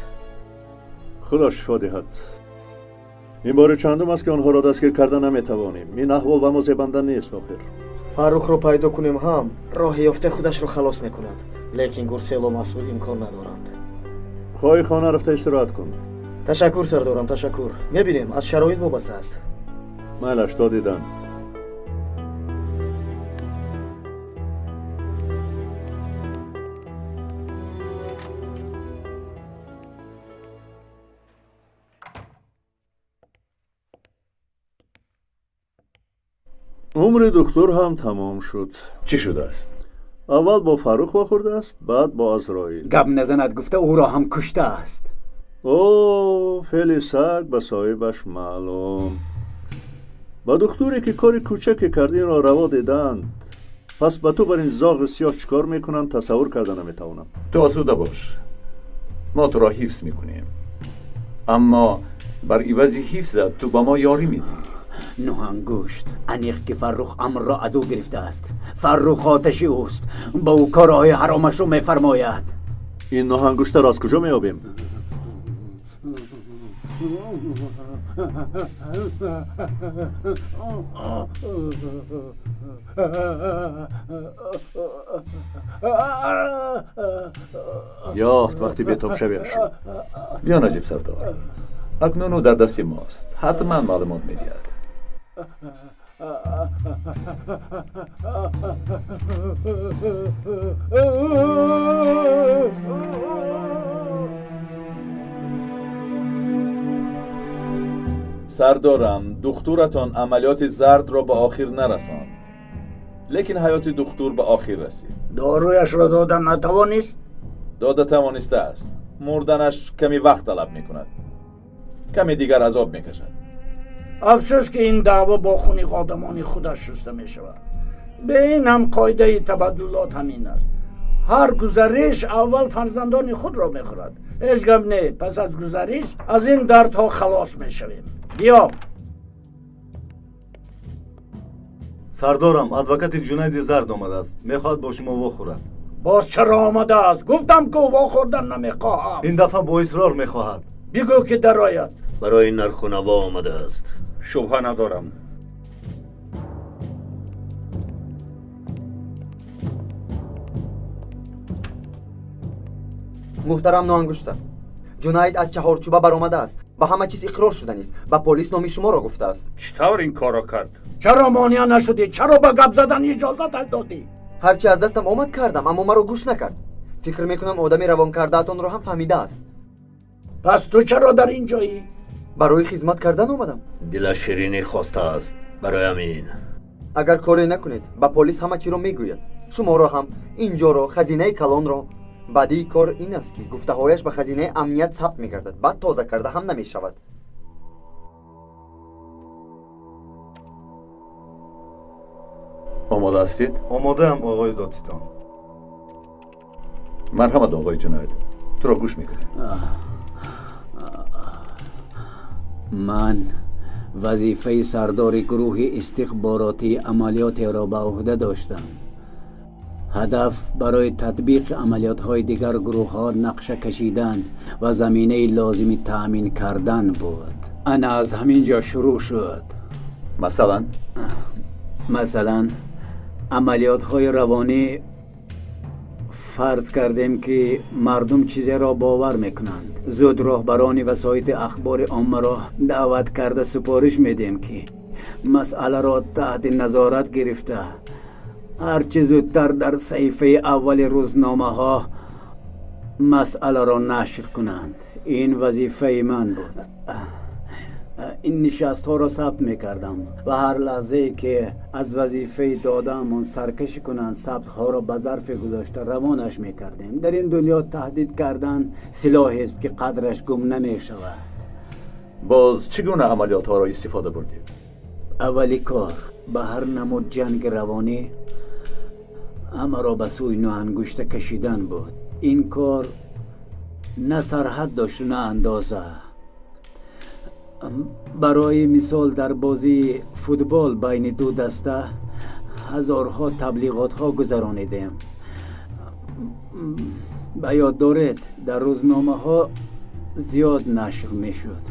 худо шифо диҳад. ин бори чандум аст ки онҳоро дастгир карда наметавонем. ин аҳвол ба мо зебанда нест охир. фарухро пайдо кунем ҳам роҳи ёфта худашро халос мекунад, лекин гурселу масуд имкон надоранд. хоҳӣ хона рафта истироҳат кун. ташаккур сардорам, ташаккур. мебинем аз шароит вобаста аст. майлаш то дидан. عمر دکتر هم تمام شد. چی شده است؟ اول با فاروق واخورده است، بعد با عزرائیل. گپ نزند، گفته او را هم کشته است. اوه فعل سگ به صاحبش معلوم. با دکتری که کار کوچکی کردین را روا دیدند. پس با تو بر این زاغ سیاه چیکار میکنن تصور کردن نمیتوانم. تو آسوده باش، ما تو را حفظ میکنیم، اما بر عوض حفظت تو با ما یاری میدی. نوهنگوشت انیق که فرخ امر را از او گرفته است. فرخ آتشی اوست، با او کارهای حرامش رو میفرماید. این نوهنگوشت را از کجا میابیم؟ یافت وقتی بیتاب شویش. بیا نجیب سردار، اکنون او در دست ماست، حتما معلومات میدهد. سردارم، دختورتان عملیات زرد را به آخر نرساند، لیکن حیات دختور به آخر رسید. دارویش را دادن نتوانست؟ داده توانسته است. مردنش کمی وقت طلب میکند، کمی دیگر عذاب میکشد. افسوس که این دعوا با خون آدمان خودش شسته میشود. به این هم قاعده تبدلات همین است. هر گزارش اول فرزندان خود را میخورد. هیچ گپ نه، پس از گزارش از این دردها خلاص میشویم. بیا. سردارم، ادوکات جنید زرد آمده است، میخواد با شما واخورد. باز چرا آمده است؟ گفتم که واخوردن نمیخواهم. این دفعه با اصرار میخواهد. بگو که درآید. برای نرخونوا آمده است. شبهه ندارم. محترم نوانگوشتر، جنید از چهارچوبه برآمده است. با همه چیز اقرار شده است. با پلیس نام شما را گفته است. چطور این کارا کرد؟ چرا مانع نشدی؟ چرا به گپ زدن اجازه دادی؟ هرچی از دستم آمد کردم، اما مرا گوش نکرد. فکر میکنم آدمی روان کرده‌تان را هم فهمیده است. پس تو چرا در اینجایی؟ برای خدمت کردن آمدم. دل شیرینی خواسته است برای امین. اگر کاری نکنید با پلیس همه چی را میگوید. شما را هم، اینجا را، خزینه کلان را. بعدی کار این است که گفته‌هایش به خزینه امنیت ثبت می‌گردد، بعد تازه کرده هم نمی‌شود. آماده هستید؟ آماده هم آقای دادستان. مرحمت آقای جنید، تو را گوش میکنیم. من وظیفه سردار گروه استخباراتی عملیات را به عهده داشتم. هدف برای تطبیق عملیات های دیگر گروه ها نقشه کشیدن و زمینه لازمی تأمین کردن بود. انا از همین جا شروع شد. مثلا عملیات های روانی فرض کردیم که مردم چیزی را باور میکنند. زود راهبران وسایط اخبار عامه را دعوت کرده سفارش میدیم که مسئله را تحت نظارت گرفته هرچه زودتر در صحیفه اول روزنامه ها مسئله را نشر کنند. این وظیفه من بود. این نشست ها را ثبت میکردم و هر لحظه که از وظیفه دادمون سرکشی کنند ثبت ها را به ظرف گذاشته روانش میکردیم. در این دنیا تهدید کردن سلاحی است که قدرش گم نمیشود. باز چگونه عملیات ها را استفاده بردید؟ اولی کار به هر نمود جنگ روانی همه را به سوی نوانگوشت کشیدن بود. این کار نه سرحد داشت نه اندازه. برای مثال در بازی فوتبال بین دو دسته هزارها تبلیغات ها گذرانیدیم. به یاد دارید در روزنامه ها زیاد نشر می شد.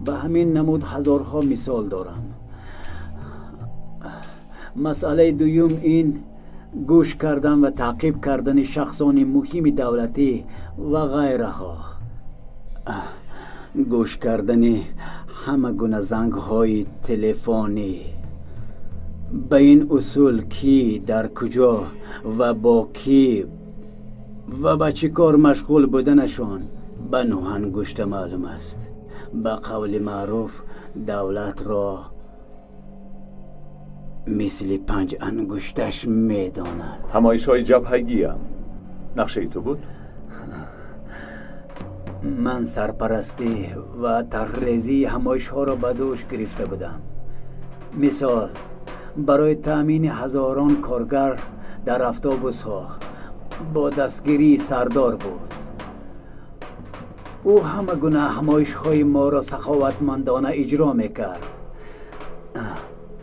به همین نمود هزارها مثال دارم. مسئله دوم این گوش کردن و تعقیب کردن شخصان مهم دولتی و غیرها. گوش کردن همه گونه زنگ های تلفنی. به این اصول کی در کجا و با کی و با چی کار مشغول بودنشان به نوانگوشت معلوم است. به قول معروف دولت را مثل 5 انگشتش میداند. همایش های جبهگی هم نقشه تو بود؟ من سرپرستی و طرح‌ریزی همایش ها را به دوش گرفته بودم. مثال برای تأمین هزاران کارگر در اتوبوس ها با دستگیری سردار بود. او همه گونه همایش های ما را سخاوتمندانه اجرا میکرد.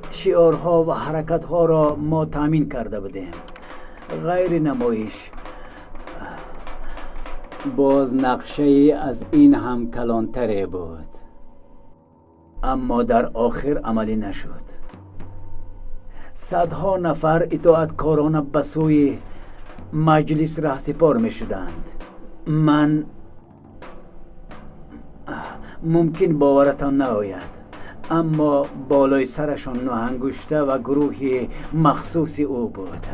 شعارها و حرکت ها را ما تامین کرده بودیم. غیر نمایش باز نقشه از این هم کلانتره بود، اما در آخر عملی نشد. صدها نفر اطاعتکارانه به سوی مجلس رهسپار می شدند. من ممکن باورتان نآید، اما بالای سرشان نوانگشته و گروه مخصوص او بود.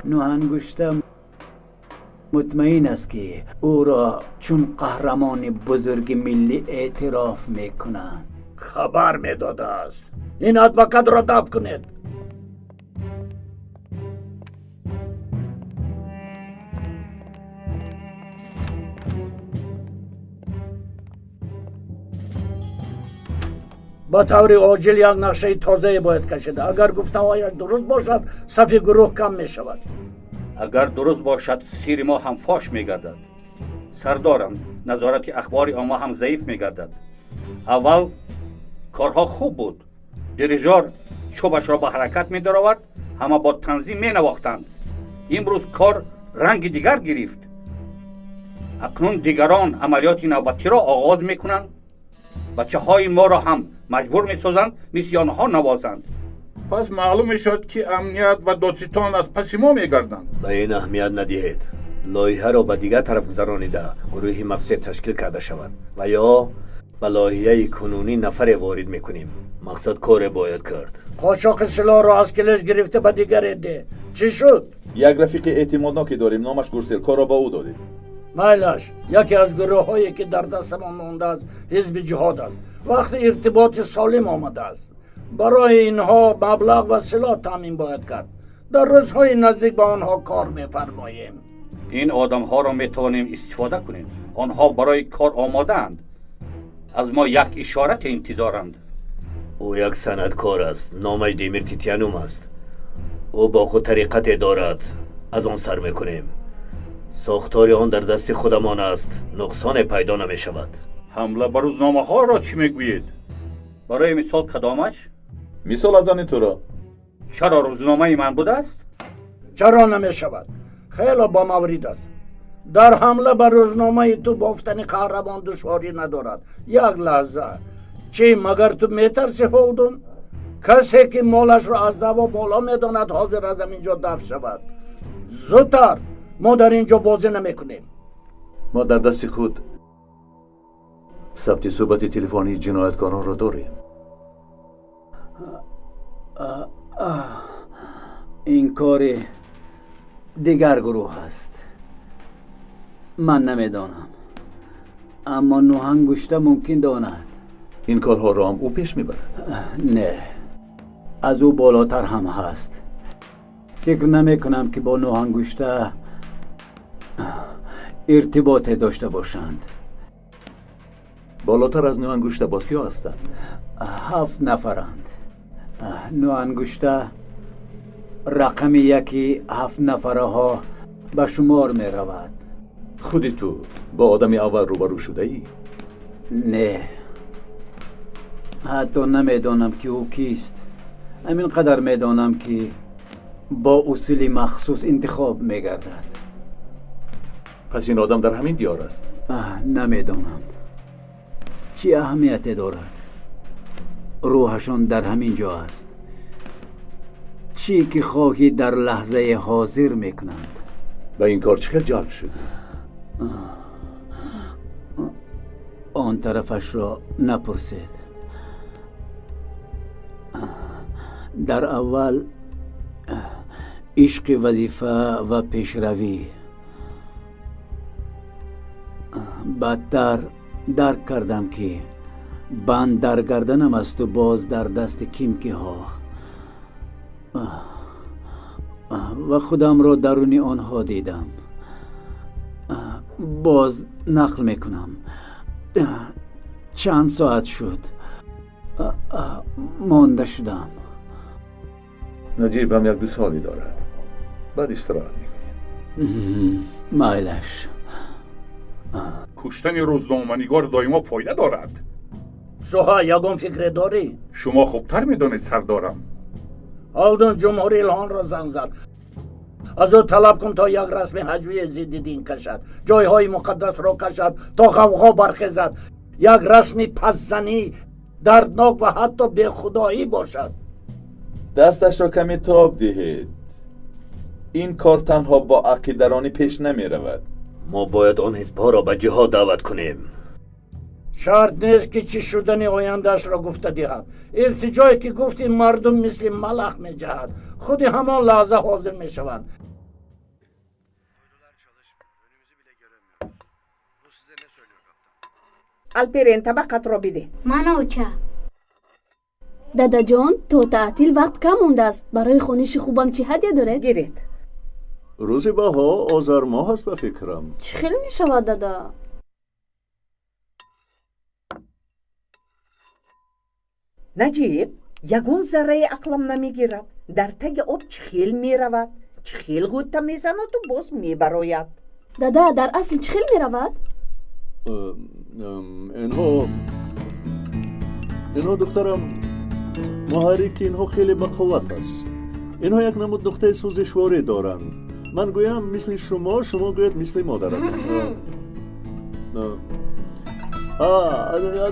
نوانگشته مطمئن است که او را چون قهرمان بزرگ ملی اعتراف میکنند. خبر میداده است. این ادوکات را دفع کنید. با طور عاجل یک نقشه تازه باید کشید. اگر گفته‌هایش درست باشد صف گروه کم می شود. اگر درست باشد سیر ما هم فاش می گردد. سردارم نظارت اخبار عامه هم ضعیف می گردد. اول کارها خوب بود. دیریژور چوبش را به حرکت می درآورد، همه با تنظیم می نواختند. امروز کار رنگ دیگر گرفت. اکنون دیگران عملیات نوبتی را آغاز می کنند. بچه های ما را هم مجبور می سازند مثل آنها نوازند. پس معلوم شد که امنیت و دادستان از پس ما می گردند. به این اهمیت ندهید. لایحه را به دیگر طرف گذرانیده گروهی مقصد تشکیل کرده شود و یا به لایحه کنونی نفر وارد میکنیم. مقصد کار باید کرد. قاچاق سلاح را از کلش گرفته به دیگر عده. چی شد؟ یک رفیق اعتمادناکی داریم، نامش گورسل. کار را با او دادیم. میلش یکی از گروه هایی که در دستمان مانده است حزب جهاد است. وقت ارتباط سالم آمده است. برای اینها مبلغ و سلاح تامین باید کرد. در روزهای نزدیک با آنها کار می‌فرماییم. این آدم‌ها را می‌توانیم استفاده کنیم. آنها برای کار آماده‌اند. از ما یک اشارت انتظارند. او یک سندکار است. نامش دیمیر تیتیانوم است. او با خود طریقت دارد. از آن سر میکنیم. ساختار آن در دست خودمان است. نقصان پیدا نمی شود. حمله بر روزنامه ها را چی میگویید؟ برای مثال کدامش؟ مثال از آن تو را. چرا روزنامه من بوده است؟ چرا نمی شود؟ خیلی با مورد است. در حمله بر روزنامه تو بافتن قهرمان دشواری ندارد. یک لحظه. چی مگر تو میترسی هولدون؟ کسی که مالش را از دوا بالا میداند حاضر از اینجا دفع شود. زودتر. ما در اینجا بازی نمی کنیم. ما در دست خود ثبت صحبت تلفنی جنایتکاران را داریم. این کار دیگر گروه است. من نمیدانم، اما نوانگشته ممکن داند. این کارها را هم او پیش میبرد؟ نه، از او بالاتر هم هست. فکر نمی کنم که با نوانگشته ارتباط داشته باشند. بالاتر از نوانگشته باز کیا هستند؟ 7 نفرند. نوانگشته رقم یکی 7 نفره ها به شمار می رود. خودی تو با آدم اول روبرو شده ای؟ نه، حتی نمیدانم که او کیست. همین قدر میدانم که با اصول مخصوص انتخاب میگردد. پس این آدم در همین دیار است؟ نمیدانم. چی اهمیت دارد؟ روحشان در همین جا است. چی که خواهی در لحظه حاضر میکنند. به این کار چقدر جلب شدی؟ آن طرفش را نپرسید. در اول عشق وظیفه و پیشروی، بعدتر درک کردم که بند در گردنم است و باز در دست کیمکی ها و خودم را درون آنها دیدم. باز نقل میکنم. چند ساعت شد مانده شدم. نجیب هم 1-2 سالی دارد. بعد استراحت میکنیم. مایلش. کشتن روزنامه‌نگار دایما فایده دارد. سوها یگان فکر داری؟ شما خوبتر میدانید سردارم. آلدون جمهوری الهان را زنگ زد. از او طلب کن تا یک رسم حجوی ضد دین کشد، جایهای مقدس را کشد تا غوغا برخیزد، یک رسم پسزنی دردناک و حتی به خدایی باشد. دستش را کمی تاب دهید. این کار تنها با عقیدرانی پیش نمی رود. ما باید آن حزب‌ها را به جهاد دعوت کنیم. شرط نیست که چی شدن آیندهش را گفته دهد. ارتجایی که گفتی مردم مثل ملخ می جهد، خود همان لحظه حاضر می شوند. الپرین طبقت را بده. من اوچه. دادا جان تو تعطیل وقت کم مونده است. برای خونش خوبم چی هدیه دارد؟ گیرید. روز بها آذر ماه است به فکرم. چه خیلی می شود دادا؟ نجیب یگون ذره عقلم نمیگیرد. در تگ آب چخیل می رود، چخیل غوطه می زند و باز می براید. دادا در اصل چخیل می رود؟ اینها دخترم محرک اینها خیلی بقوت است. اینها یک نمود نقطه سوزشواری دارند. من گویم مثل شما، شما گوید مثل مادرم.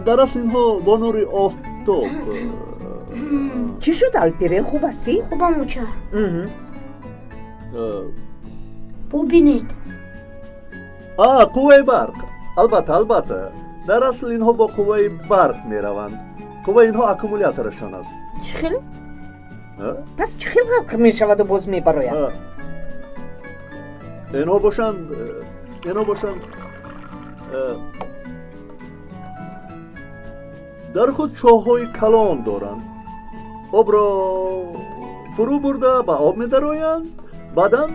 در اصل اینها با نور آفتاب. چی شد الپرین، خوب هستی؟ خوبم اوچه. ببینید. قوه برق. البته در اصل اینها با قوه برق می روند. قوه اینها اکومولاتورشان است. چخیل؟ پس چخیل غرق می شود و باز می براید؟ اینها باشند در خود چاه‌های کلان دارند. آب را فرو برده به آب می درآیند. بعداً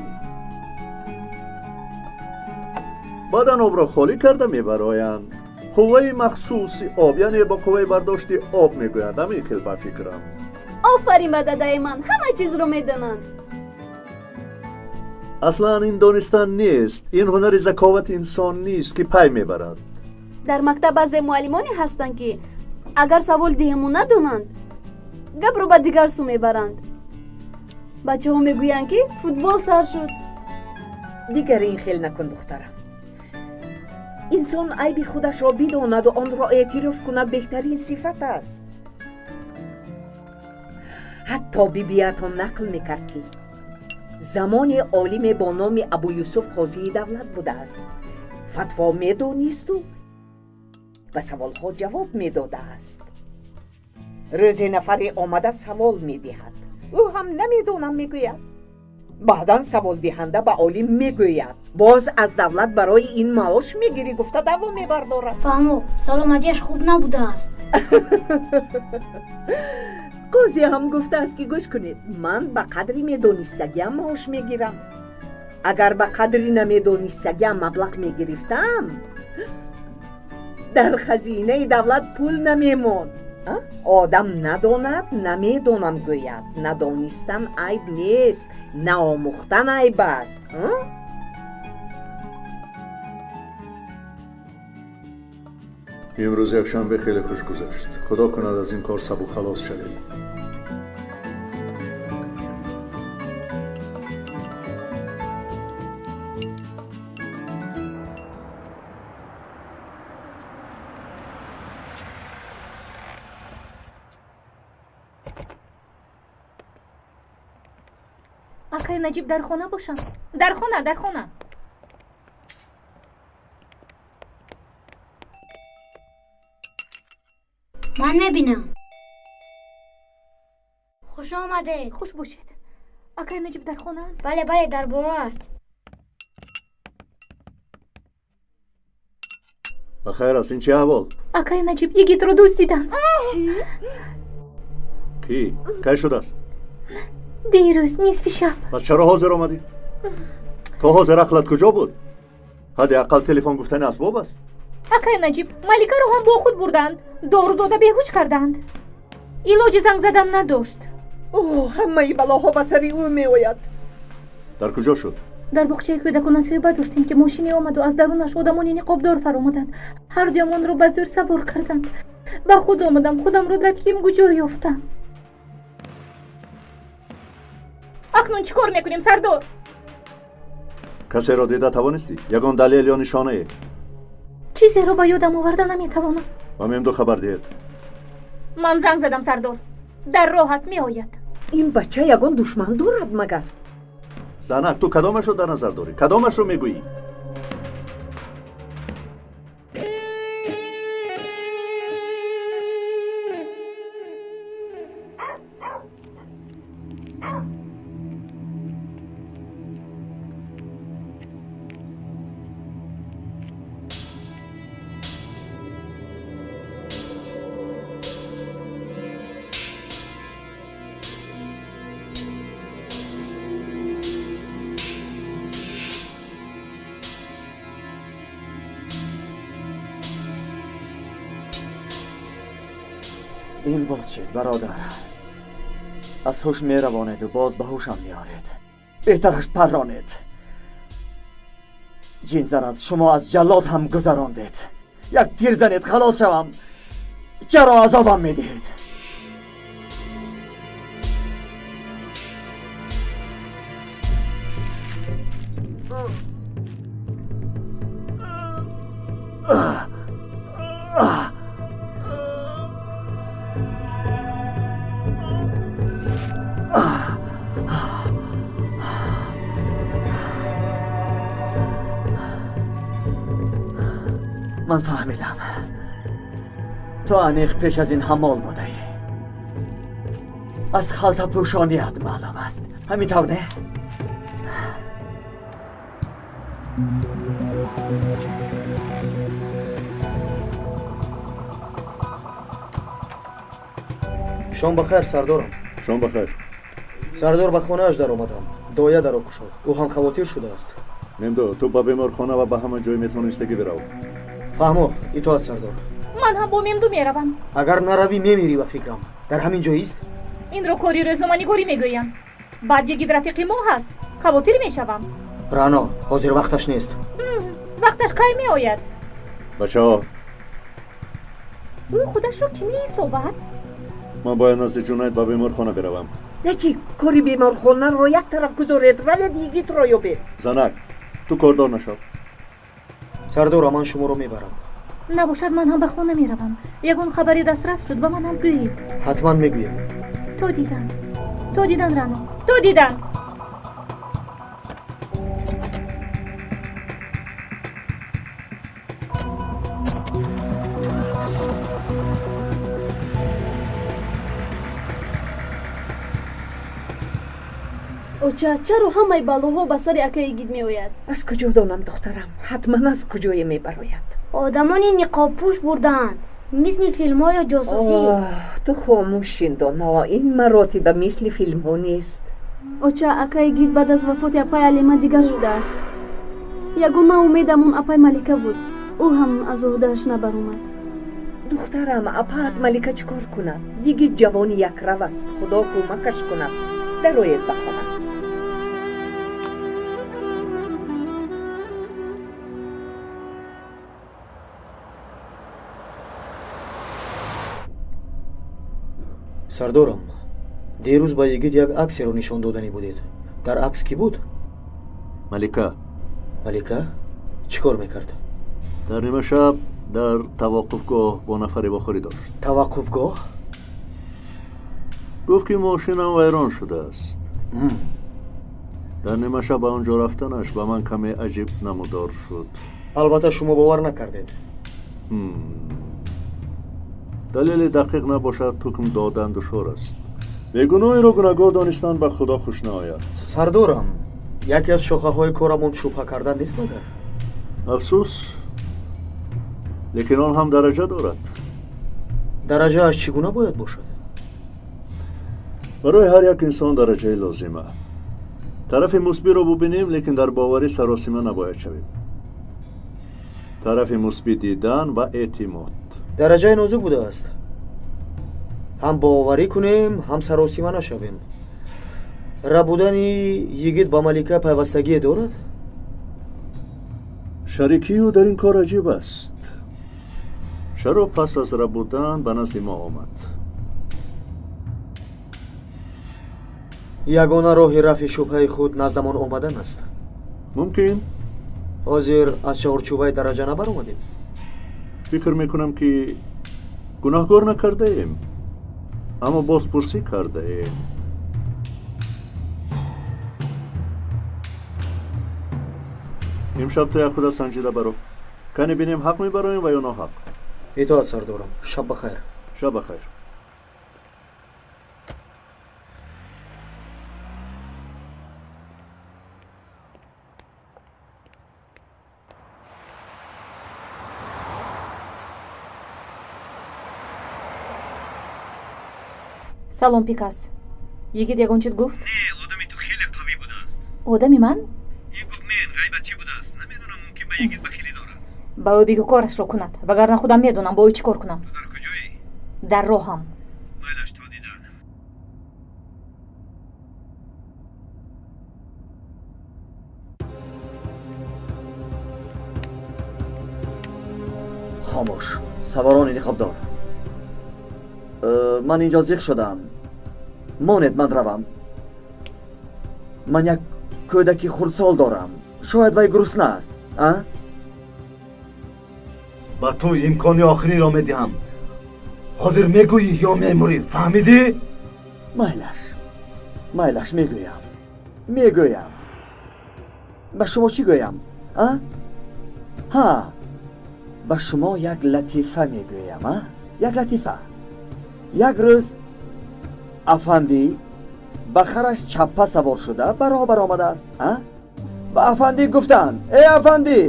آب را خالی کرده می برایند. قوه مخصوص آب، یعنی با قوه برداشت آب می گویند. همین خیلی با فکرم. آفرین به دادای من، همه چیز رو می دانند. اصلا این دانستن نیست. این هنر ذکاوت انسان نیست که پی می برد. در مکتب بعض معلمانی هستند که اگر سوال دهمون ندانند گپ رو به دیگر سو می برند. بچه ها می گویند که فوتبال سر شد. دیگر این خیل نکن دخترم. انسان عیب خودش را بداند و آن را اعتراف کند بهترین صفت است. حتی بیبیاتان نقل میکرد که زمان عالم با نام ابو یوسف قاضی دولت بوده است. فتوا میدانست و به سوالها جواب میداده است. روزی نفری آمده سوال میدهد، او هم نمیدونم میگوید. بعداً سوال دهنده به عالم میگوید باز از دولت برای این معاش میگیری، گفته دعوا میبردارد. فهمو سلامتیش خوب نبوده است. قاضی هم گفته است که گوش کنید، من به قدری میدانستگیم معاش میگیرم. اگر به قدری نمیدانستگیم مبلغ میگرفتم در خزینه دولت پول نمیموند. آدم نداند نمیدانم گوید. ندانستن عیب نیست، نامختن عیب است. امروز یکشنبه خیلی خوش گذشت. خدا کند از این کار سبو خلاص شویم. آقای نجیب در خانه باشند. در خانه. من نبینم. خوش آمده. خوش باشید. آقای نجیب در خانه؟ بله در برو است. بخیر است. این چه احوال؟ آقای نجیب یکی رو دوست دیدن. چی؟ کی شده است؟ دیروز نصف شب. پس چرا حاضر آمدی؟ تا حاضر عقلت کجا بود؟ حداقل تلفن گفتن اسباب است. آقای نجیب ملکه رو هم با خود بردند، دارو داده بیهوش کردند. علاج زنگ زدن نداشت. اوه همه بلاها به سر او می آید. در کجا شد؟ در باغچه کودکان نصیحت داشتیم که ماشینی آمد و از درونش آدمانی نقابدار فرامدند. هر دویمان را به زور سوار کردند. به خود آمدم، خودم را در کیم گوجا یافتم. اکنون چی کار میکنیم سردار؟ کسی را دیده توانستی؟ یگان دلیل یا نشانه؟ چیزی را به یادم آورده نمیتوانم. و میم دو خبر دهید. من زنگ زدم سردار. در راه است می آید. این بچه یگان دشمن دارد مگر؟ زنک تو کدامش رو در نظر داری؟ کدامش رو میگویی؟ این باز چیز برادر؟ از هوش می روانید و باز به هوشم میارید. بهترش پرانید. جین زند شما از جلاد هم گذراندید. یک تیر زنید خلاص شوم. چرا عذابم میدهید؟ من فهمیدم تو انیق پیش از این حمال بوده ای. از خلطه پوشانیت معلوم است. همینطور نه؟ شام بخیر سردارم. شام بخیر. سردار به خانه اش در آمدم. دایه در کشاد. او هم خواتیر شده است. ممدو تو با بیمارخانه و به همه جای میتونستی برو. فهمو ایتوات سردار. من هم با ممدو میروم. اگر نروی میمیری و فکرم. در همین جایی است. این رو کاری روزنامه‌نگاری میگویند. بعد یکی رفیق ما هست. خواتیر میشوم. رانا حاضر وقتش نیست. وقتش کی میآید؟ بچه‌ها او خودش رو کی می‌صوبد؟ من باید نزد جنید با بیمارخانه بروم. نه چی کاری بیمارخانه رو یک طرف گذارید روید یگیت را یابید. زنک تو کاردار نشو. سردار من شما رو میبرم. نباشد من هم به خانه میروم. یگان خبری دسترس شد به من هم گویید. حتما میگویم. تو دیدن رانا، تو دیدن. اوچا چرا همه بلاها به سر اکای گید می آید؟ از کجا دانم دخترم؟ حتما از کجای می براید؟ آدمانی نقاب پوش بردند مثل فیلم های جاسوسی. تو خاموشین دانا، این مراتب مثل فیلم ها نیست. اوچا اکای گید بعد از وفات اپای علیما دیگر شده است. یگانه امیدمون اپای ملکه بود. او هم از عهده‌اش نبر اومد. دخترم اپایت ملکه چکار کند؟ یکی جوانی یک رو است. خدا کمکش کند. درآید به خانه. سردارم دیروز با یگید یک عکسی رو نشان دادنی بودید. در عکس کی بود؟ ملکه. ملکه؟ چیکار میکرد؟ در نیمه شب در توقفگاه با نفری بخوری داشت. توقفگاه؟ گفت که ماشینم ویران شده است. در نیمه شب به آنجا رفتنش به من کمی عجیب نمودار شد. البته شما باور نکردید. دلیل دقیق نباشد حکم دادن دشوار است. بیگناهی را گناهکار دانستن به خدا خوش نآید. سردارم یکی از شاخه های کارمون شبهه کردن نیست مگر؟ افسوس، لیکن آن هم درجه دارد. درجه اش چگونه باید باشد؟ برای هر یک انسان درجه لازمه. طرف مثبت را ببینیم لیکن در باوری سراسیمه نباید شویم. طرف مثبت دیدن و اعتماد. درجه نازک بوده است. ҳам боварӣ кунем ҳам саросима нашавем. рабудани йигит ба малика пайвастагие дорад? шарикиу дар ин кор аҷиб аст. чаро пас аз рабудан ба назди мо омад? ягона роҳи рафъи шубҳаи худ наздамон омадан аст. мумкин. ҳозир аз чаҳорчӯбаи дараҷа набаромадем. фикр мекунам ки гунаҳкор накардаем, аммо бозпурсӣ кардаем. имшаб ту як худа санҷида баро. кане бинем ҳақ мебароем ва ё ноҳақ. итоат сардорам. шаб бахайр. шаб бахайр. салом Пикас. Йигит ягон чиз гуфт? Не, одами ту хеле қавӣ будааст. Одами ман? Ин гуфт мен ғайбатчӣ будааст. Намедонам мумкин ба йигит бахилӣ дорад. ба ӯ бигӯ корашро кунад, вагарна худам медонам бо ӯ чӣ кор кунам. Ту дар куҷоӣ? дар роҳам. Майлаш, то дидан. خاموش. سواران انتخابدار. من اینجا زیخ شدم. ماند من روم. من یک کودکی خردسال دارم. شاید وی گرسنه است. ба ту имкони охириро медиҳам. ҳозир мегӯӣ ё мемурӣ, фаҳмидӣ? майлаш мегӯям. ба шумо чӣ гӯям? ҳа, ба шумо як латифа мегӯям. як латифа. як рӯз афандӣ ба хараш чаппа савор шуда ба роҳ баромадааст. ба афандӣ гуфтанд: эй афандӣ,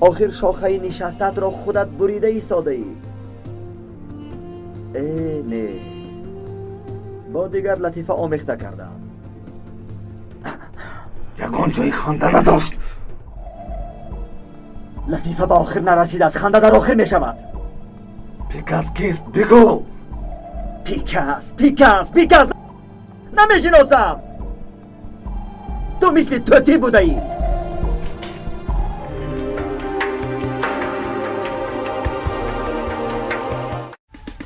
охир шохаи нишастатро худат бурида истодаӣ. не, бо дигар латифа омехта кардам. ягон ҷои ханда надошт. латифа ба охир нарасидааст, ханда дар охир мешавад. Пикас кист? бигӯ. Пикас намешиносам. ту мисли тӯтӣ будаӣ.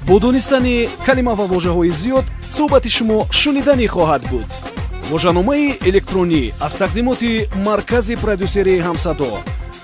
бо донистани калима ва вожаҳои зиёд суҳбати шумо шуниданӣ хоҳад буд. вожаҳномаи электронӣ аз тақдимоти маркази продюсерии ҳамсадо.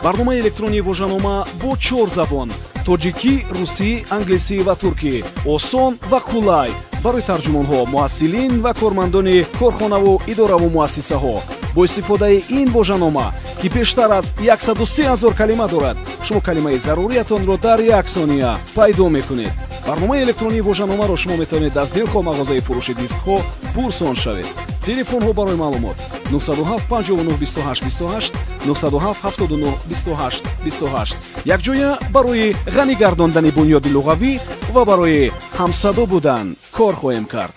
барномаи электронии вожаҳнома бо 4 забон: тоҷикӣ, русӣ, англисӣ ва туркӣ. осон ва қулай барои тарҷумонҳо, муҳассилин ва кормандони корхонаву идораву муассисаҳо. бо истифодаи ин вожаҳнома, ки бештар аз 130 000 калима дорад, шумо калимаи заруриятонро дар 1 сония пайдо мекунед. барномаи электронии вожаҳномаро шумо метавонед аз дилхоҳ мағозаи фурӯши дискҳо пурсон шавед. телефонҳо барои маълумот 907 59 28 28 907 79 28 28. якҷоя барои ғанӣ гардондани бунёди луғавӣ ва барои ҳамсадо будан кор хоҳем кард.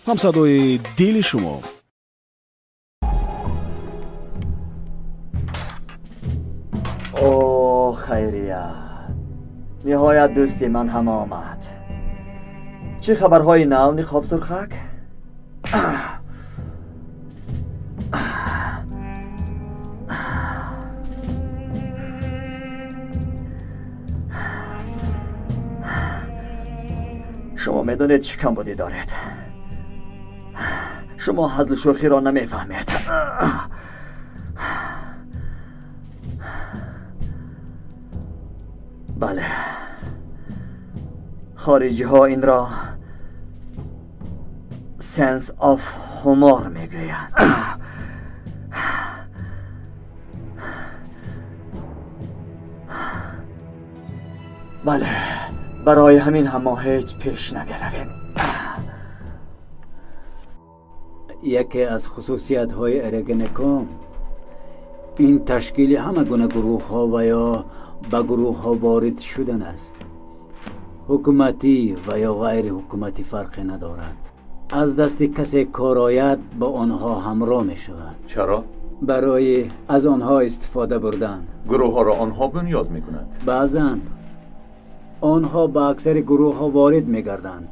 ҳамсадои дили шумо. о хайрият, ниҳоят дӯсти ман ҳам омад. чӣ хабарҳои нав, ниқоб сурхак? шумо медонед чӣ камбудӣ доред. шумо ҳазлу шӯхиро намефаҳмед. бале, хориҷиҳо инро sense of humor мегӯянд. бале, барои ҳамин ҳам мо ҳеҷ пеш намеравем. яке аз хусусиятҳои эрегенеком ин ташкили ҳама гуна гурӯҳҳо ва ё ба гурӯҳҳо ворид шудан аст. ҳукуматӣ ва ё ғайри ҳукуматӣ фарқе надорад. аз дасти касе кор ояд ба онҳо ҳамроҳ мешавад. чаро? барои аз онҳо истифода бурдан. гурӯҳҳоро онҳо бунёд мекунанд? баъзан. آنها به اکثر گروه ها وارد می گردند.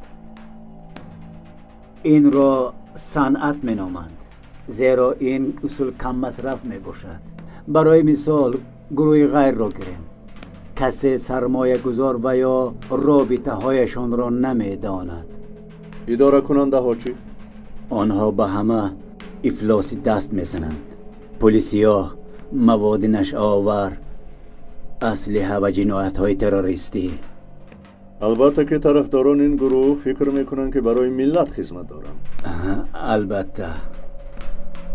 این را صنعت می نامند، زیرا این اصول کم مصرف می باشد. برای مثال گروه غیر را گیریم. کسی سرمایه گذار و یا رابطه هایشان را نمی داند. اداره کننده ها چی؟ آنها به همه افلاسی دست می زنند. پلیسیا، مواد نشآور، اسلحه و جنایت های تروریستی. البته که طرفداران این گروه فکر میکنند که برای ملت خدمت دارند. البته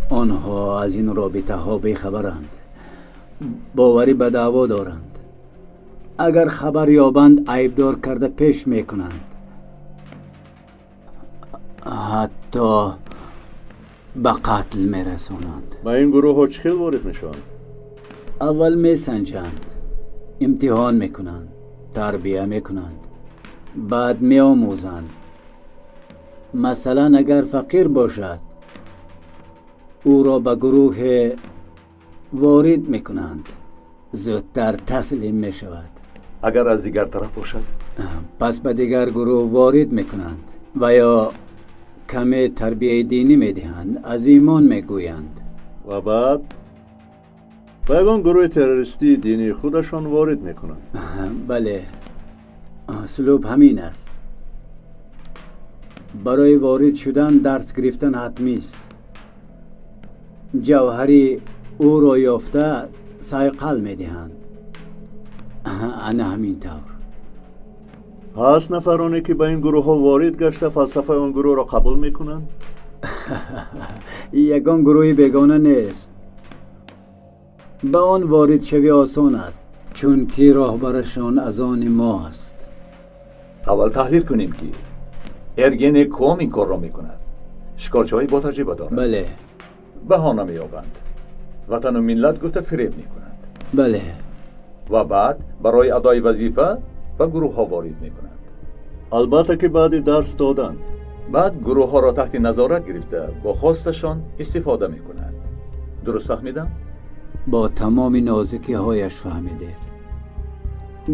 آنها از این رابطه ها بیخبرند. باوری به دعوا دارند. اگر خبر یابند عیبدار کرده پیش میکنند. حتی به قتل میرسونند. با این گروه ها چه وارد میشوند؟ اول میسنجند، امتحان میکنند، تربیه میکنند، بعد میآموزند. مثلا اگر فقیر باشد او را به گروه وارد میکنند، زودتر تسلیم میشود. اگر از دیگر طرف باشد پس به دیگر گروه وارد میکنند و یا کمی تربیه دینی میدهند، از ایمان میگویند و بعد به یگان گروه تروریستی دینی خودشان وارد میکنند. بله، اسلوب همین است. برای وارد شدن درس گرفتن حتمی است. جوهری او را یافته صیقل میدهند. انا همین طور. هست نفرانی که به این گروه ها وارد گشته فلسفه آن گروه را قبول میکنند؟ یگان گروه بیگانه نیست. به آن وارد شوی آسان است، چون که راهبرشان از آن ما است. اول تحلیل کنیم که ارگن کام این کار را میکند. شکارچه های با تجربه دارند. بله. بهانه مییابند، وطن و ملت گفته فریب میکنند. بله. و بعد برای ادای وظیفه به گروه ها وارد میکنند. البته که بعد درس دادن. بعد گروه ها را تحت نظارت گرفته با خواستشان استفاده میکنند. درست فهمیدم؟ با تمام نازکی هایش فهمیدید.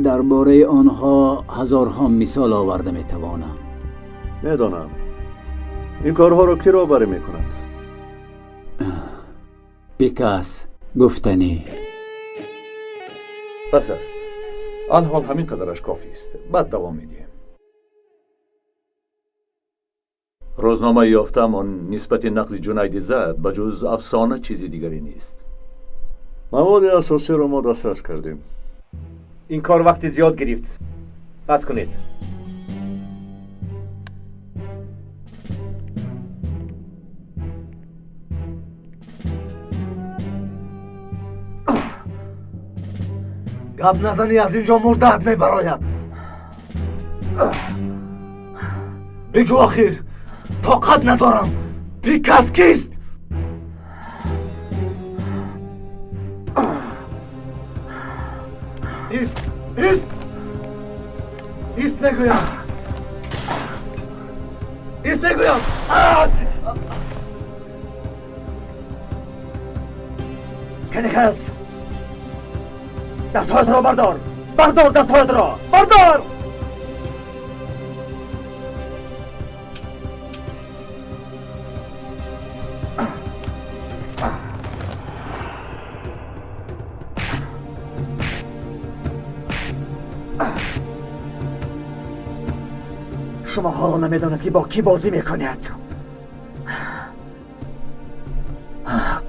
درباره آنها هزارها مثال آورده میتوانم. میدانم. این کارها را کی رهبری میکند؟ بیکس گفتنی. پس است. الحال همین قدرش کافی است. بعد دوام میدیم. روزنامه یافته‌مان نسبت نقل جنید زد به جز افسانه چیزی دیگری نیست. مواد اساسی را ما دسترس کردیم. این کار وقت زیاد گرفت. بس کنید. گپ نزنی، از اینجا مردد میبراید. بگو آخر، طاقت ندارم. بیکس کیست؟ ایست میگویم. ایست میگویم. کنیکس، دستهایت را بردار. بردار دستهایت را. بردار. شما حالا نمیداند که با کی بازی میکنید.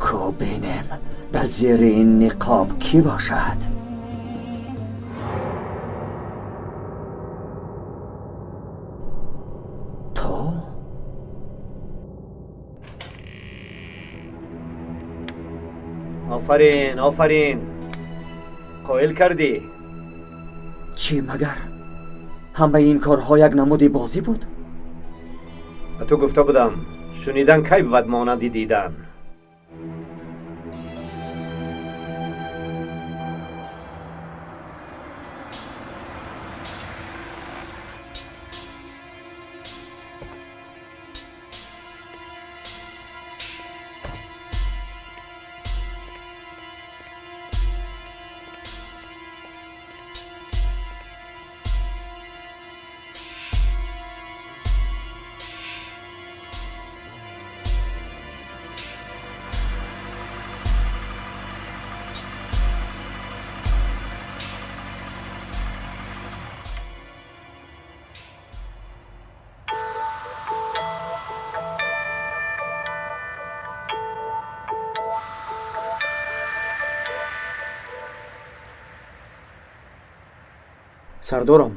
کو بینم در زیر این نقاب کی باشد؟ تو؟ آفرین آفرین، قائل کردی. چی مگر؟ همه این کارها یک نمود بازی بود؟ تو گفته بودم شنیدن کی بود مانندی دیدن. сардорам,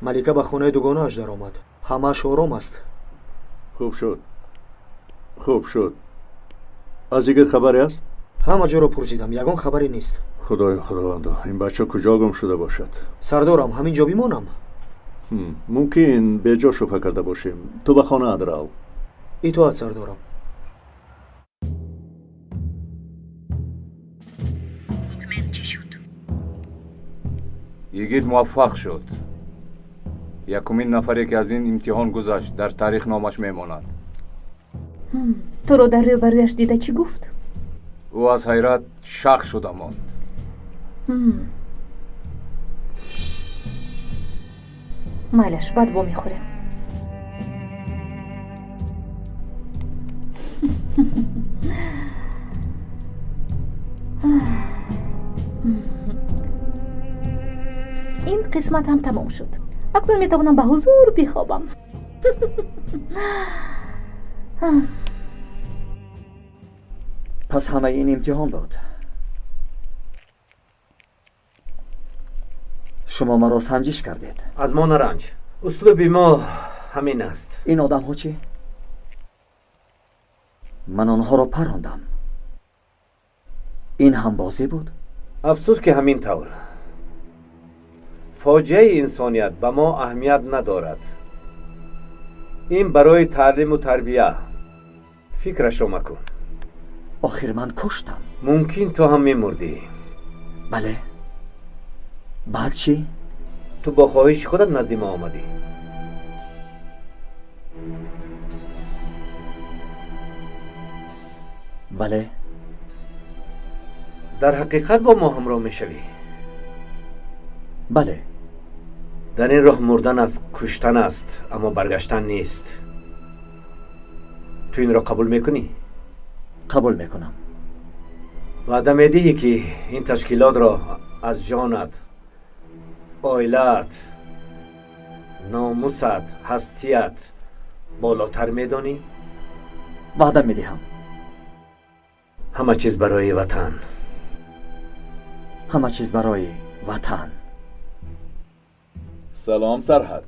малика ба хонаи дугонааш даромад. ҳамааш ором аст. хуб шуд. аз йигит хабаре аст? ҳама ҷоро пурсидам, ягон хабаре нест. худоё худовандо, ин бача куҷо гум шуда бошад? сардорам, ҳамин ҷо бимонам? мумкин беҷо шубҳа карда бошем. ту ба хонаат рав. итоат сардорам. ҳукмен чӣ шуд? йигит муваффақ шуд. якумин нафаре ки аз ин имтиҳон гузашт дар таърихномаш мемонад. туро дар рӯбарӯяш дида чӣ гуфт? ӯ аз ҳайрат шах шуда монд. майлаш, баъд вомехӯрем. ин қисмат ҳам тамом шуд. акнун метавонам ба ҳузур бихобам. پس همه این امتحان بود. شما مرا سنجش کردید. از ما نرنج. اسلوب ما همین است. این آدم ها چی؟ من آنها را پراندم. این هم بازی بود؟ افسوس که همین طور. فاجعه انسانیت به ما اهمیت ندارد. این برای تعلیم و تربیه. فکرش رو مکن. آخر من کشتم. ممکن تو هم میمردی. بله. بعد چی؟ تو با خواهش خودت نزد ما آمدی. بله. در حقیقت با ما همراه میشوی. بله. در این راه مردن از کشتن است، اما برگشتن نیست. تو این را قبول میکنی؟ قبول میکنم. وعده میدهی که این تشکیلات را از جانت، عائلت، ناموست، هستیت بالاتر میدانی؟ وعده میدهم. همه چیز برای وطن. همه چیز برای وطن. سلام سرحد.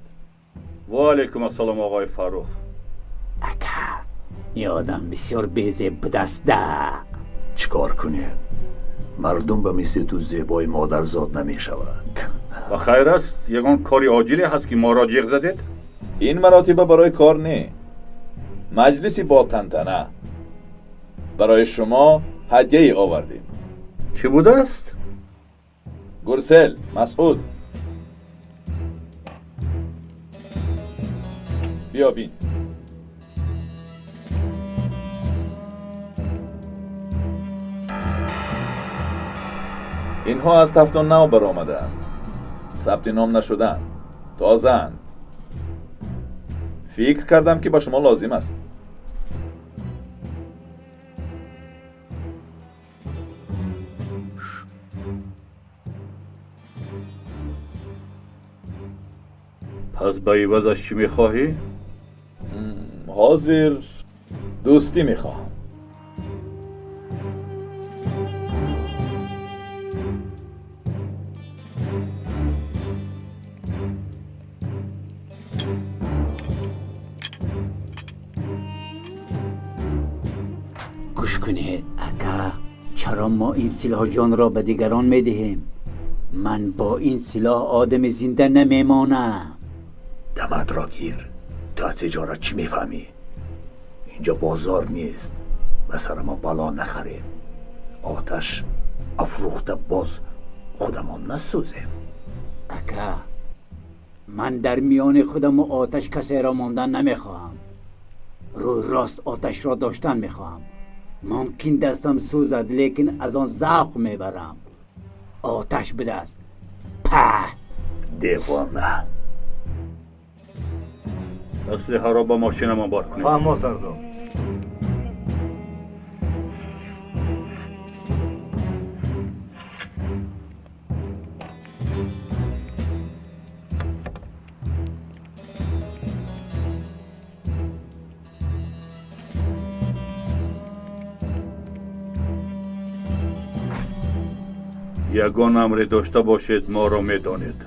و علیکم السلام آقای فاروق. اکا این آدم بسیار بی‌زیب است ده. چیکار کنیم؟ مردم به مثل تو زیبای مادرزاد نمی شود. و خیر است، یگان کاری عاجلی هست که ما را جیغ زدید؟ این مراتبه برای کار نه. مجلسی با تنتنه. برای شما هدیه آوردیم. چی بوده است؟ گرسل، مسعود. بیا بین. اینها از تفت نو برآمدند. ثبت نام نشدند. تازه‌اند. فکر کردم که با شما لازم است. پس به عوض از چی میخواهی؟ حاضر دوستی میخواهم. گوش کنید اکا، چرا ما این سلاح جان را به دیگران میدهیم؟ من با این سلاح آدم زنده نمیمانم. دمت را گیر. تو از تجارت چی میفهمی؟ اینجا بازار نیست. به سر ما بلا نخریم. آتش افروخته باز خودمان نسوزیم. اکا، من در میان خودم و آتش کسی را ماندن نمیخواهم. روی راست آتش را داشتن میخواهم. ممکن دستم سوزد، لیکن از آن ذوق میبرم. آتش به دست. په دیوانه. اسلحه را با ماشین ما بار کنید. فهم سردار. یگان امر داشته باشید، ما را میدانید.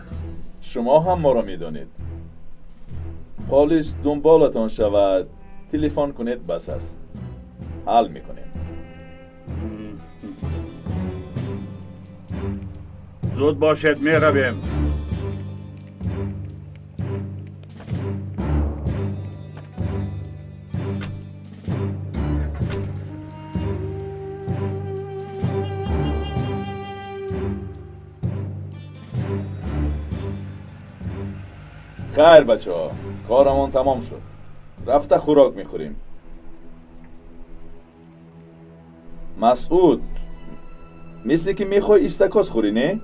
شما هم ما را میدانید. پلیس دنبالتان شود تلفن کنید بس است. حل میکنیم. زود باشد میرویم. خیر بچه ها، کارمان تمام شد. رفته خوراک میخوریم. مسعود، مثل که میخوای استکاس خوری نه؟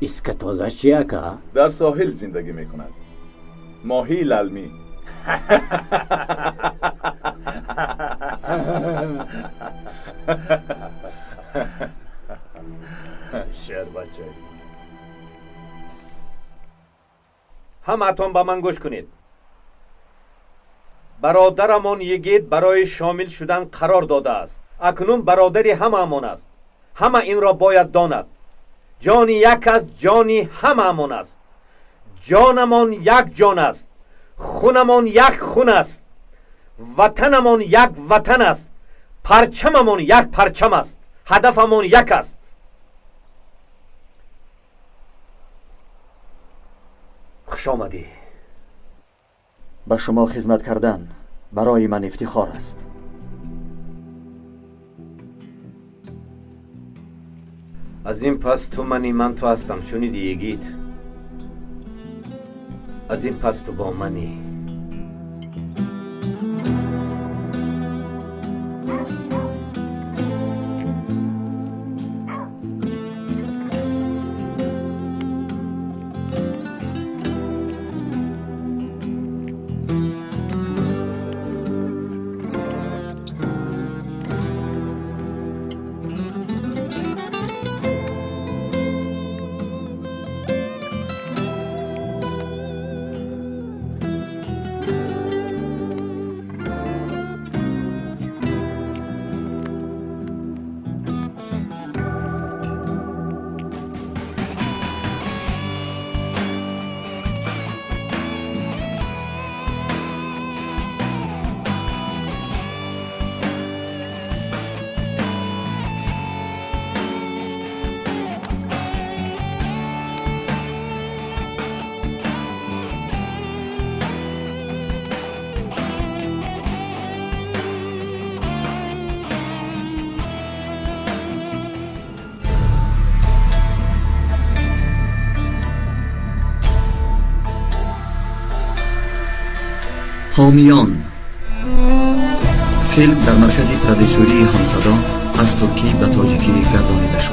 اسکتازه چیه که؟ در ساحل زندگی میکند. ماهی للمی. شعر بچه. همتون به من گوش کنید. برادرمان یگید برای شامل شدن قرار داده است. اکنون برادری همه‌مان است. همه این را باید داند. جانی یک است، جانی همه‌مان است. جانمان یک جان است. خونمان یک خون است. وطنمان یک وطن است. پرچممان یک پرچم است. هدفمان یک است. خوش آمدی. به شما خدمت کردن برای من افتخار است. از این پس تو منی، من تو هستم. شنیدی یگید؟ از این پس تو با منی. حامیان فیلم در مرکز پرودوسری همصدا از ترکی به تاجیکی گردانیده شد.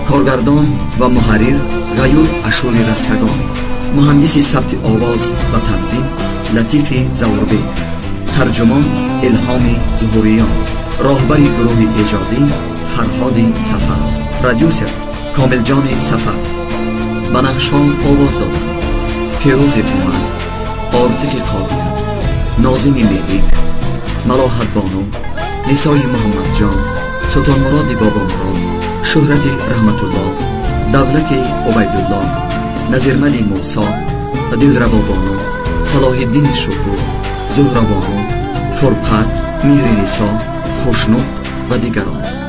کارگردان و محرر غیور اشوری رستگان، مهندس ثبت آواز و تنظیم لطیف زوربک، ترجمان الهام ظهوریان، راهبر گروه ایجادی فرهاد سفر، پرودوسر کامل جان سفر. به نقش‌ها آواز دادند فیروز پومن، عاطف قادر، ناظم ملیک، ملاحت بانو، نسای محمد جان، سلطان مراد بابا مراد، شهرت رحمت الله، دولت عبیدالله، نظیرمل موسی و دلربا بانو، صلاح الدین شکور، زهرا بانو، فرقت، میر نسا، خوشنود و دیگران.